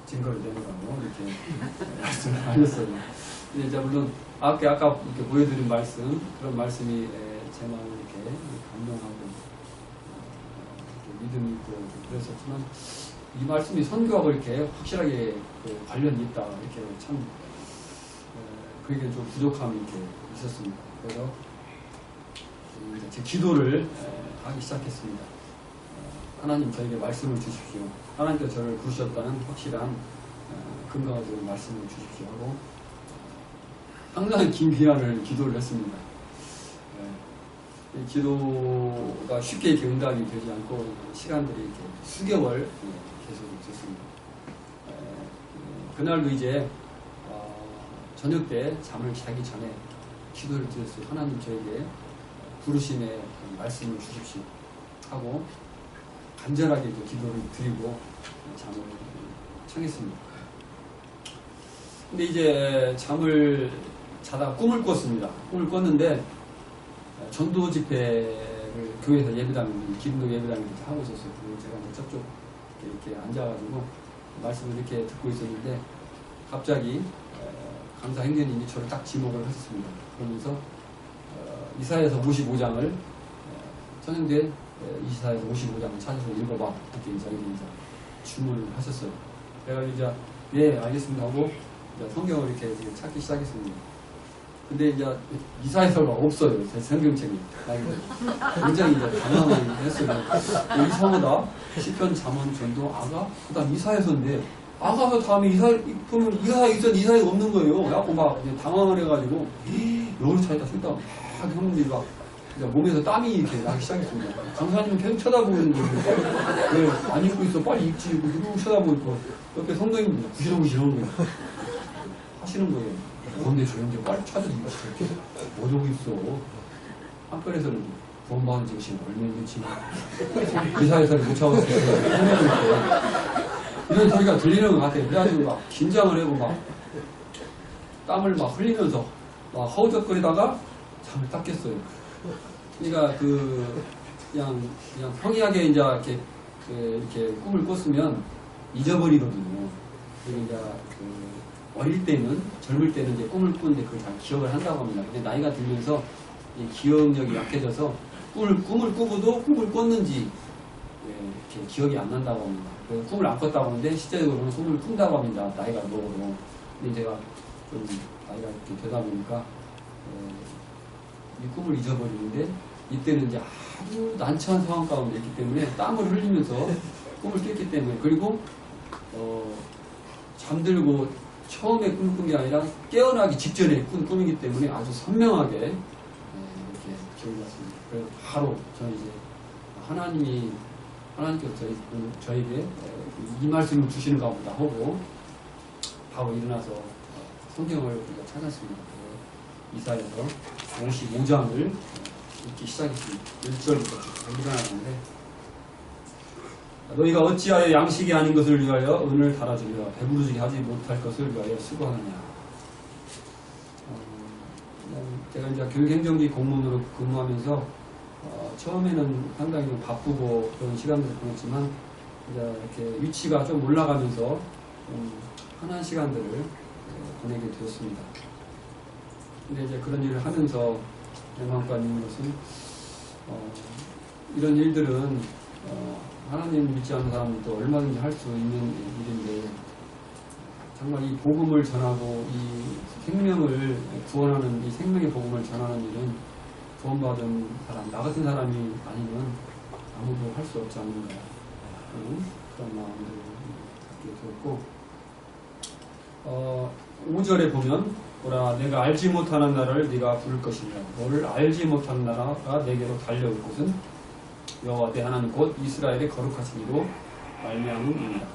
증거를 내놓으라고 이렇게 말씀을 하셨어요. 근데 이제 물론 아까 이렇게 보여드린 말씀, 그런 말씀이 제 마음을 이렇게 감동하고 이렇게 믿음이 있고 그랬었지만 이 말씀이 선교하고 이렇게 확실하게 관련이 있다. 이렇게 참 그에게 좀 부족함이 이렇게 있었습니다. 그래서 이제 제 기도를 하기 시작했습니다. 하나님 저에게 말씀을 주십시오. 하나님께서 저를 부르셨다는 확실한 근거가 되는 말씀을 주십시오 하고 항상 긴 기간을 기도를 했습니다. 이 기도가 쉽게 이렇게 응답이 되지 않고 시간들이 이렇게 수개월 계속 있었습니다. 그날도 이제 저녁 때 잠을 자기 전에 기도를 드렸어요. 하나님 저에게 부르심의 말씀을 주십시오 하고 간절하게 기도를 드리고 잠을 청했습니다. 근데 이제 잠을 자다가 꿈을 꿨습니다. 꿈을 꿨는데 전도 집회를 교회에서 예배당, 기름도 예배당을 이렇게 하고 있었어요. 제가 이제 저쪽 이렇게 앉아가지고 말씀을 이렇게 듣고 있었는데 갑자기 강사 행전님이 저를 딱 지목을 하셨습니다. 그러면서 이사야서 55장을 선생님들 이사야서 55장을 찾아서 읽어봐. 그렇게 이제 주문을 하셨어요. 제가 이제 예 알겠습니다 하고 이제 성경을 이렇게 찾기 시작했습니다. 근데 이제 이사야서가 없어요. 제 성경책이. 굉장히 이제 당황을 했어요. 이상하다. 시편, 잠언, 전도, 아가, 그다음 이사야서인데 아가서 다음에 그러면 이사야 없는 거예요. 그래갖고 막 이제 당황을 해가지고 여기로 찾았다 싶다. 막 형님들이 막 몸에서 땀이 이렇게 나기 시작했습니다. 강사님은 계속 쳐다보고 있는 거예요. 왜 안 읽고 있어? 빨리 읽지. 누구 쳐다보고 있고. 옆에 성도님들 구시렁구시렁 거예요. 하시는 거예요. 뭔데 조용히 빨리 찾아서 이렇게 못 오고 있어. 한편에서는 구원받은 지 지금 얼마나 됐지. 이사야서를 못 참았어요. 이런 소리가 들리는 것 같아요. 그래가지고 막 긴장을 하고 막 땀을 막 흘리면서 막 허우적거리다가 잠을 딱 깼어요. 그러니까 그냥 평이하게 이제 이렇게 꿈을 꿨으면 잊어버리거든요. 그리고 이제 어릴 때는 젊을 때는 이제 꿈을 꾸는데 그걸 잘 기억을 한다고 합니다. 근데 나이가 들면서 이 기억력이 약해져서 꿈을 꾸고도 꿈을 꿨는지 이렇게 기억이 안 난다고 합니다. 그래서 꿈을 안 꿨다고 하는데 실제적으로는 꿈을 꾼다고 합니다. 나이가 먹어도. 근데 제가 좀 나이가 이렇게 되다 보니까 이 꿈을 잊어버리는데 이때는 이제 아주 난처한 상황 가운데 있기 때문에 땀을 흘리면서 꿈을 깼기 때문에 그리고 잠들고 처음에 꿈을 꾼 게 아니라 깨어나기 직전에 꾼 꿈이기 때문에 아주 선명하게 이렇게 기억이 났습니다. 그래서 바로 저는 이제 하나님께서 저에게 이 말씀을 주시는가 보다 하고 바로 일어나서 성경을 찾았습니다. 이사야서 55장을 읽기 시작했습니다. 1절부터 일어나는데 너희가 어찌하여 양식이 아닌 것을 위하여 은을 달아주며 배부르게 하지 못할 것을 위하여 수고하느냐. 제가 이제 교육행정직 공무원으로 근무하면서 처음에는 상당히 좀 바쁘고 그런 시간들을 보냈지만 이제 이렇게 위치가 좀 올라가면서 편한 시간들을 보내게 되었습니다. 근데 이제 그런 일을 하면서 내 마음과 있는 것은 이런 일들은 하나님 믿지 않는 사람들도 얼마든지 할 수 있는 일인데 정말 이 복음을 전하고 이 생명을 구원하는 이 생명의 복음을 전하는 일은 구원받은 사람, 나 같은 사람이 아니면 아무도 할 수 없지 않는가. 그런 마음들을 갖게 되었고 5절에 보면 보라 내가 알지 못하는 나라를 네가 부를 것이니라. 너를 알지 못하는 나라가 내게로 달려올 곳은 여호와 내 하나님 곧 이스라엘의 거룩하신 이로 말미암음이니라.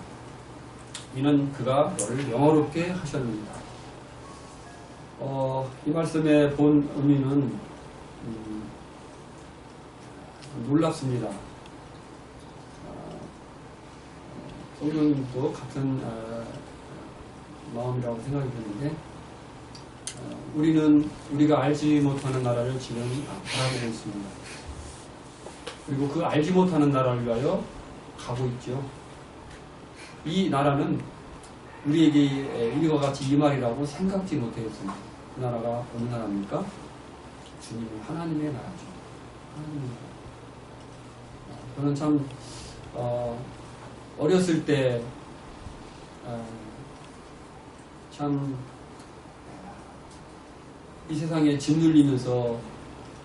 이는 그가 너를 영화롭게 하셨느니라. 이 말씀의 본 의미는 놀랍습니다. 성경님도 같은 마음이라고 생각이 드는데 우리가 알지 못하는 나라를 지금 바라보고 있습니다. 그리고 그 알지 못하는 나라를 위하여 가고 있죠. 이 나라는 우리에게 이와 같이 이 말이라고 생각지 못했습니다. 그 나라가 어느 나라입니까? 주님의 하나님의 나라죠. 하나님의 나라. 저는 참 어렸을 때 참 이 세상에 짓눌리면서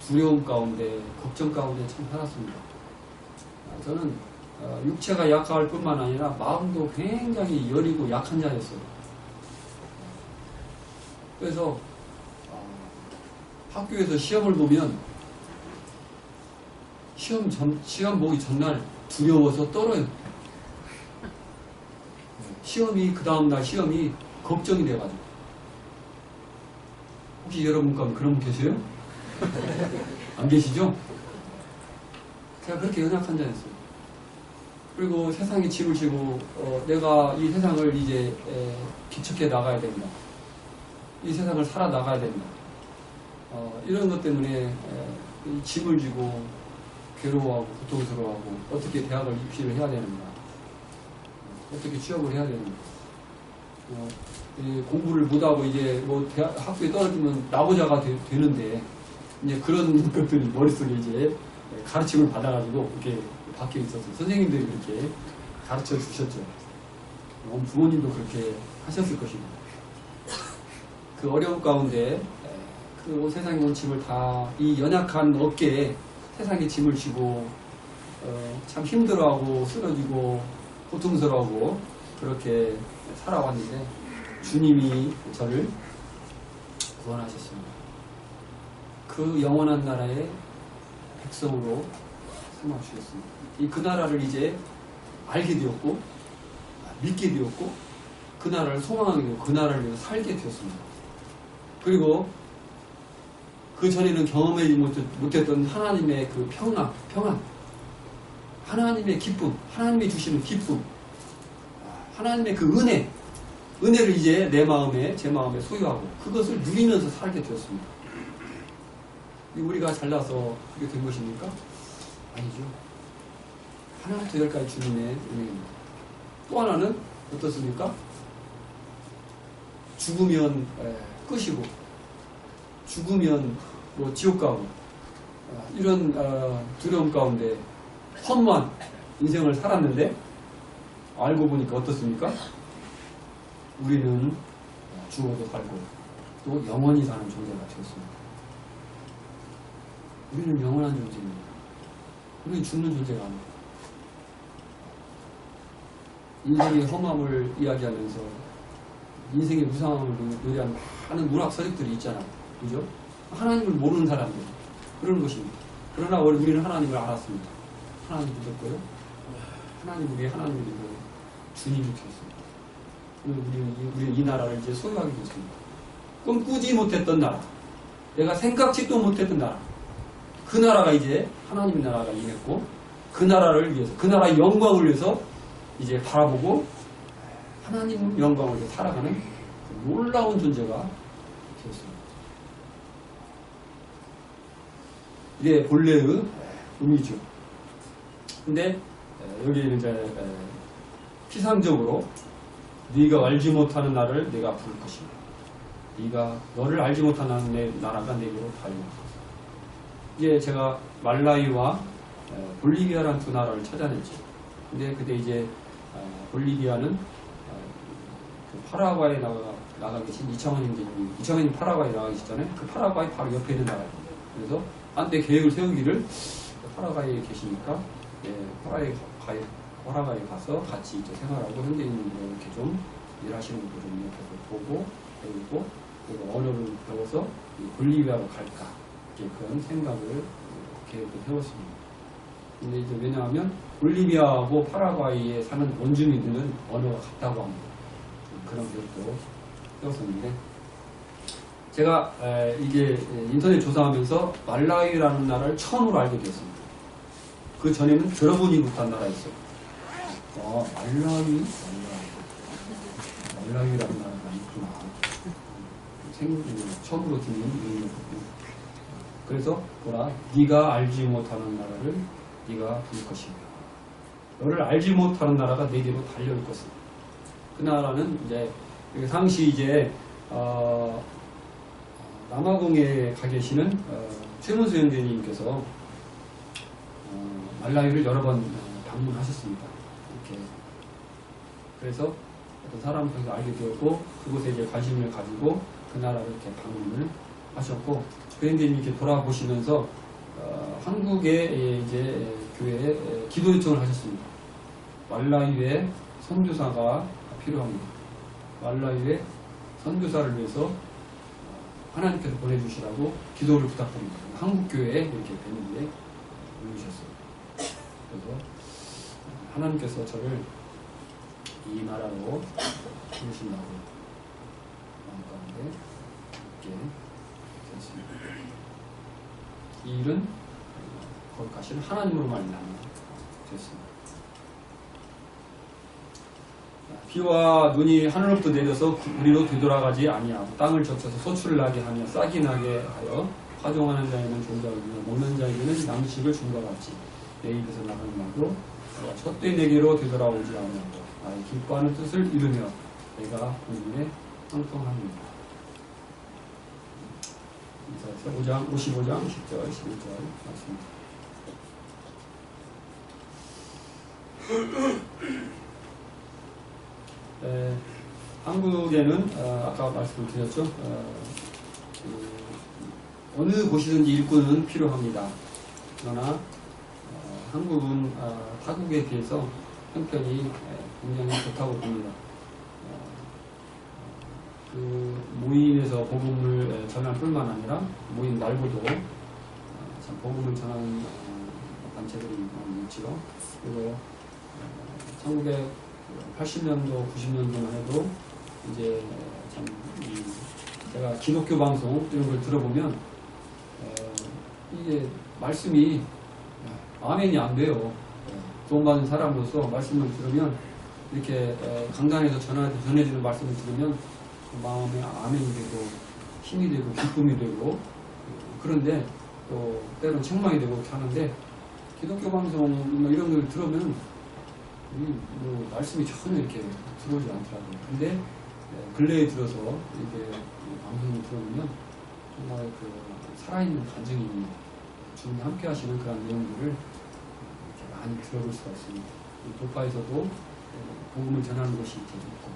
두려움 가운데 걱정 가운데 참 살았습니다. 저는 육체가 약할 뿐만 아니라 마음도 굉장히 여리고 약한 자였어요. 그래서 학교에서 시험을 보면 시험 보기 전날 두려워서 떨어요. 시험이 그 다음날 시험이 걱정이 돼가지고. 혹시 여러분 가운데 그런 분 계세요? 안 계시죠? 제가 그렇게 연약한 자였어요. 그리고 세상에 짐을 지고 내가 이 세상을 이제 개척해 나가야 된다. 이 세상을 살아 나가야 된다. 이런 것 때문에 짐을 지고 괴로워하고 고통스러워하고 어떻게 대학을 입시를 해야 되는가, 어떻게 취업을 해야 되는가. 공부를 못하고 이제 뭐 학교에 떨어지면 나고자가 되는데 이제 그런 것들이 머릿속에 이제 가르침을 받아가지고 이렇게 박혀 있었어요. 선생님들이 그렇게 가르쳐 주셨죠. 부모님도 그렇게 하셨을 것입니다. 그 어려움 가운데 그 세상에 온 짐을 다 이 연약한 어깨에 세상의 짐을 지고 참 힘들어하고 쓰러지고 고통스러워하고 그렇게 살아왔는데 주님이 저를 구원하셨습니다. 그 영원한 나라의 백성으로 삼아주셨습니다. 그 나라를 이제 알게 되었고 믿게 되었고 그 나라를 소망하게 되고 그 나라를 위해서 살게 되었습니다. 그리고 그 전에는 경험하지 못했던 하나님의 그 평안, 하나님의 기쁨, 하나님이 주시는 기쁨, 하나님의 그 은혜를 이제 제 마음에 소유하고 그것을 누리면서 살게 되었습니다. 우리가 잘나서 그렇게 된 것입니까? 아니죠. 하나부터 열까지 주님의 은혜입니다. 또 하나는 어떻습니까? 죽으면 끝이고 죽으면 뭐 지옥 가고 이런 두려움 가운데 험한 인생을 살았는데 알고 보니까 어떻습니까? 우리는 죽어도 살고 또 영원히 사는 존재가 되었습니다. 우리는 영원한 존재입니다. 우리는 죽는 존재가 아닙니다. 인생의 험함을 이야기하면서 인생의 무상함을 노래하는 많은 문학 서적들이 있잖아요. 그죠? 하나님을 모르는 사람들 그런 것입니다. 그러나 우리는 하나님을 알았습니다. 하나님 믿었고요. 우리의 하나님이고 주님이 되었습니다. 우리는 이 나라를 이제 소유하게 됐습니다. 꿈꾸지 못했던 나라, 내가 생각지도 못했던 나라, 그 나라가 이제 하나님의 나라가 임했고 그 나라를 위해서, 그 나라의 영광을 위해서 이제 바라보고 하나님 영광을 위해서 살아가는 그 놀라운 존재가 되었습니다. 이게 본래의 의미죠. 근데 여기에는 이제 피상적으로 네가 알지 못하는 나를 내가 부를 것이다. 너를 알지 못하는 내 나라가 내게로 달려올 것이다. 이제 제가 말라위와 볼리비아라는 두 나라를 찾아냈죠. 근데 그때 이제 볼리비아는 그 파라과이에 나가 계신 이청환님 파라과이에 나가 계시잖아요. 그 파라과이 바로 옆에 있는 나라입니다. 그래서 안돼 계획을 세우기를 파라과이에 계시니까 파라과이에 파라과이 가서 같이 이제 생활하고 현대인으로 이렇게 좀 일하시는 분들을 옆에서 보고 배우고 그리고 언어를 배워서 볼리비아로 갈까 이렇게 그런 생각을 계획을 해봤습니다. 근데 이제 왜냐하면 볼리비아하고 파라과이에 사는 원주민들은 언어가 같다고 합니다. 그런 계획도 해봤었는데 제가 이게 인터넷 조사하면서 말라위라는 나라를 처음으로 알게 되었습니다. 그 전에는 들어보지 못한 나라였어요. 말라위라는 나라가 있구나. 처음으로 듣는 이름이었거든요. 그래서 네가 알지 못하는 나라를 네가 볼 것이며 너를 알지 못하는 나라가 내게로 달려올 것이다. 그 나라는 이제 당시 이제 남아공에 가 계시는 최문수 형제님께서 말라위를 여러 번 방문하셨습니다. 이렇게 그래서 어떤 사람을 통해서 알게 되었고 그곳에 이제 관심을 가지고 그 나라를 이렇게 방문을 하셨고 그런데 이렇게 돌아보시면서 한국의 이제 교회에 기도 요청을 하셨습니다. 말라위에 선교사가 필요합니다. 말라위에 선교사를 위해서 하나님께서 보내주시라고 기도를 부탁드립니다. 한국 교회에 이렇게 뵀는데 올리셨어요. 그래서 하나님께서 저를 이 나라로 부르신다고 마음 가운데 있게 되었습니다. 이 일은 거기 가시는 하나님으로 말미암아 되었습니다. 비와 눈이 하늘로부터 내려서 우리로 되돌아가지 아니하고 땅을 적셔서 소출을 나게 하며 싹이 나게 하여 파종하는 자에게는 종자이며 먹는 자에게는 양식을 준 것 같이 내 입에서 나가는 말도 헛되이 내게로 되돌아오지 아니하고 나의 기뻐하는 뜻을 이루며 내가 본인에 형통합니다. 이사야서 55장 10절 11절 말씀입니다. 한국에는 아까 말씀드렸죠. 어느 곳이든지 일꾼은 필요합니다. 그러나 한국은 타국에 비해서 형편이 굉장히 좋다고 봅니다. 그 모임에서 복음을 전할 뿐만 아니라 모임 말고도 참 복음을 전하는 단체들이 있지요. 그리고 1980년도, 90년도만 해도 이제 참 제가 기독교 방송 이런 걸 들어보면 이게 말씀이 아멘이 안 돼요. 구원받은 사람으로서 말씀을 들으면 이렇게 강단에서 전해지는 말씀을 들으면 마음에 아멘이 되고 힘이 되고 기쁨이 되고 그런데 또 때로는 책망이 되고 이렇게 하는데 기독교 방송 이런 걸 들으면 말씀이 전혀 이렇게 들어오지 않더라고요. 근데 근래에 들어서 이렇게 방송을 들어보면 정말 그 살아있는 간증이 주님이 함께 하시는 그런 내용들을 이렇게 많이 들어볼 수가 있습니다. 도파에서도 복음을 전하는 것이 이렇게 좋고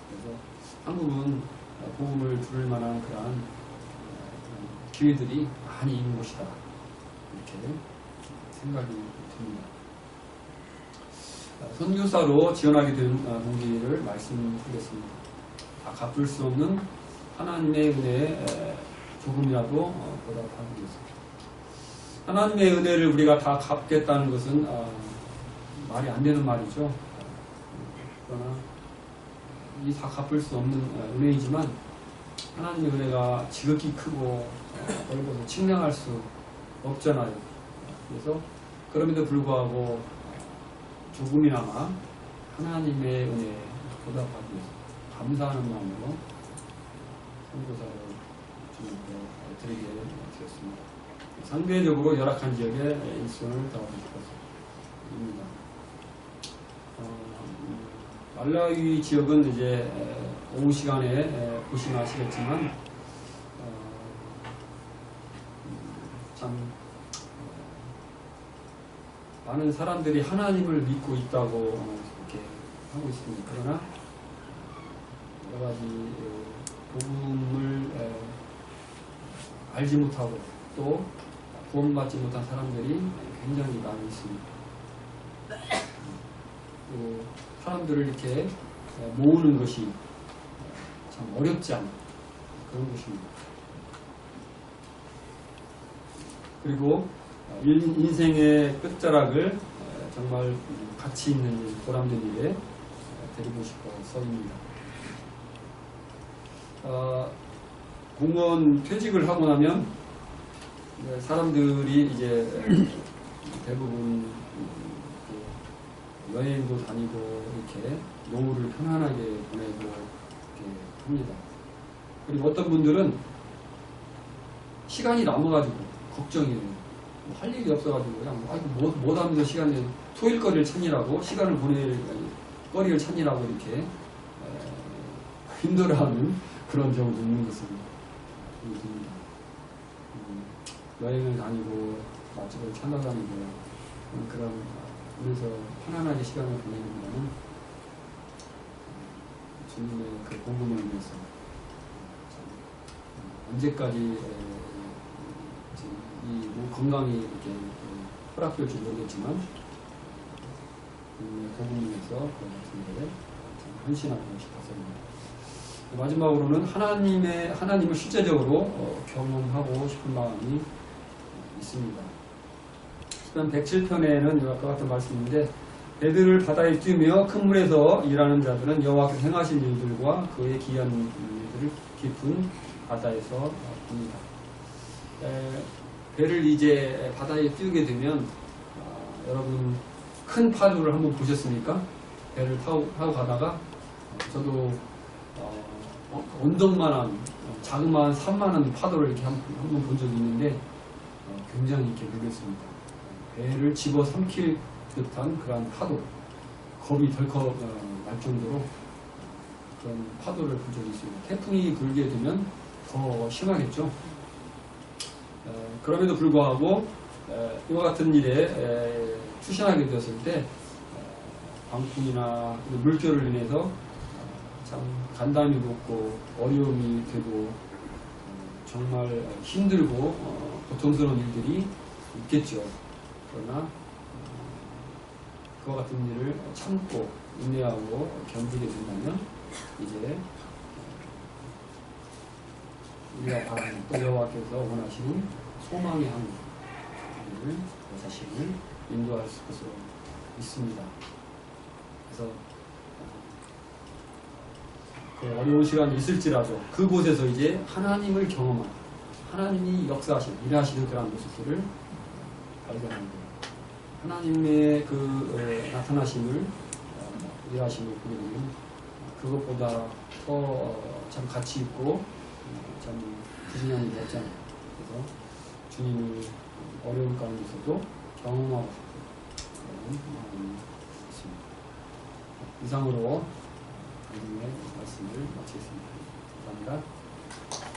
그래서 한국은 복음을 들을 만한 그런 기회들이 많이 있는 곳이다. 이렇게 생각이 듭니다. 선교사로 지원하게 된 동기를 말씀드리겠습니다. 다 갚을 수 없는 하나님의 은혜에 조금이라도 보답하겠습니다. 하나님의 은혜를 우리가 다 갚겠다는 것은 말이 안 되는 말이죠. 그러나 이 다 갚을 수 없는 은혜이지만 하나님의 은혜가 지극히 크고 넓어서 측량할 수 없잖아요. 그래서 그럼에도 불구하고 조금이나마 하나님의 은혜에 보답하기 위해서 감사하는 마음으로 선교사를 주님께 드리게 되었습니다. 상대적으로 열악한 지역에 일손을 다하고 싶었습니다. 말라위 지역은 이제 오후 시간에 보시면 아시겠지만 참 많은 사람들이 하나님을 믿고 있다고 이렇게 하고 있습니다. 그러나 여러 가지 복음을 알지 못하고 또 구원받지 못한 사람들이 굉장히 많이 있습니다. 또 사람들을 이렇게 모으는 것이 참 어렵지 않은 그런 것입니다. 그리고 인생의 끝자락을 정말 가치 있는 보람된 일에 드리고 싶어서입니다. 공무원 퇴직을 하고 나면 사람들이 이제 대부분 여행도 다니고 이렇게 노후를 편안하게 보내고 이렇게 합니다. 그리고 어떤 분들은 시간이 남아가지고 걱정이에요. 할 일이 없어가지고 그냥 뭐 하면서 시간을 토일거리를 찾느라고 시간을 보낼 거리를 찾느라고 이렇게 힘들어하는 그런 경우도 있는 것입니다. 여행을 다니고 맛집을 찾아다니고 그런 그래서 편안하게 시간을 보내는 것은 주님의 그 복음을 위해서 언제까지 이 건강이 이렇게 허락될지 모르겠지만 복음을 위해서 그런 것들에 헌신하고 싶어서입니다. 마지막으로는 하나님을 실제적으로 경험하고 싶은 마음이 있습니다. 시편 107편에는 이와 같은 말씀인데 배들을 바다에 띄우며 큰 물에서 일하는 자들은 여호와께서 행하신 일들과 그의 기이한 일들을 깊은 바다에서 봅니다. 배를 이제 바다에 띄우게 되면 여러분 큰 파도를 한번 보셨습니까? 배를 타고 가다가 저도 언덕만한 자그마한 산만한 파도를 이렇게 한번 본 적이 있는데 굉장히 이렇게 놀랐습니다. 배를 집어삼킬 듯한 그러한 파도, 겁이 덜컥 날 정도로 그런 파도를 본 적이 있습니다. 태풍이 불게 되면 더 심하겠죠. 그럼에도 불구하고 이와 같은 일에 투신하게 되었을 때 광풍이나 물결을 인해서 참 간담이 높고 어려움이 되고 정말 힘들고 고통스러운 일들이 있겠죠. 그러나 그와 같은 일을 참고 인내하고 견디게 된다면 이제 우리가 바라는 또 여호와께서 원하시는 소망의 항구를 자신을 인도할 것으로 믿습니다. 그래서 그 어려운 시간이 있을지라도 그곳에서 이제 하나님을 경험하는 하나님이 역사하시는 일하시는 그런 모습들을 발견하는 거예요. 하나님의 그 나타나심을 일하심을 보게 되면 그것보다 더 참 가치 있고 참 부진한 일이 없잖아요. 그래서 주님을 어려운 가운데서도 경험하고 싶은 그런 마음이 있습니다. 이상으로 하나님의 말씀을 마치겠습니다. 감사합니다.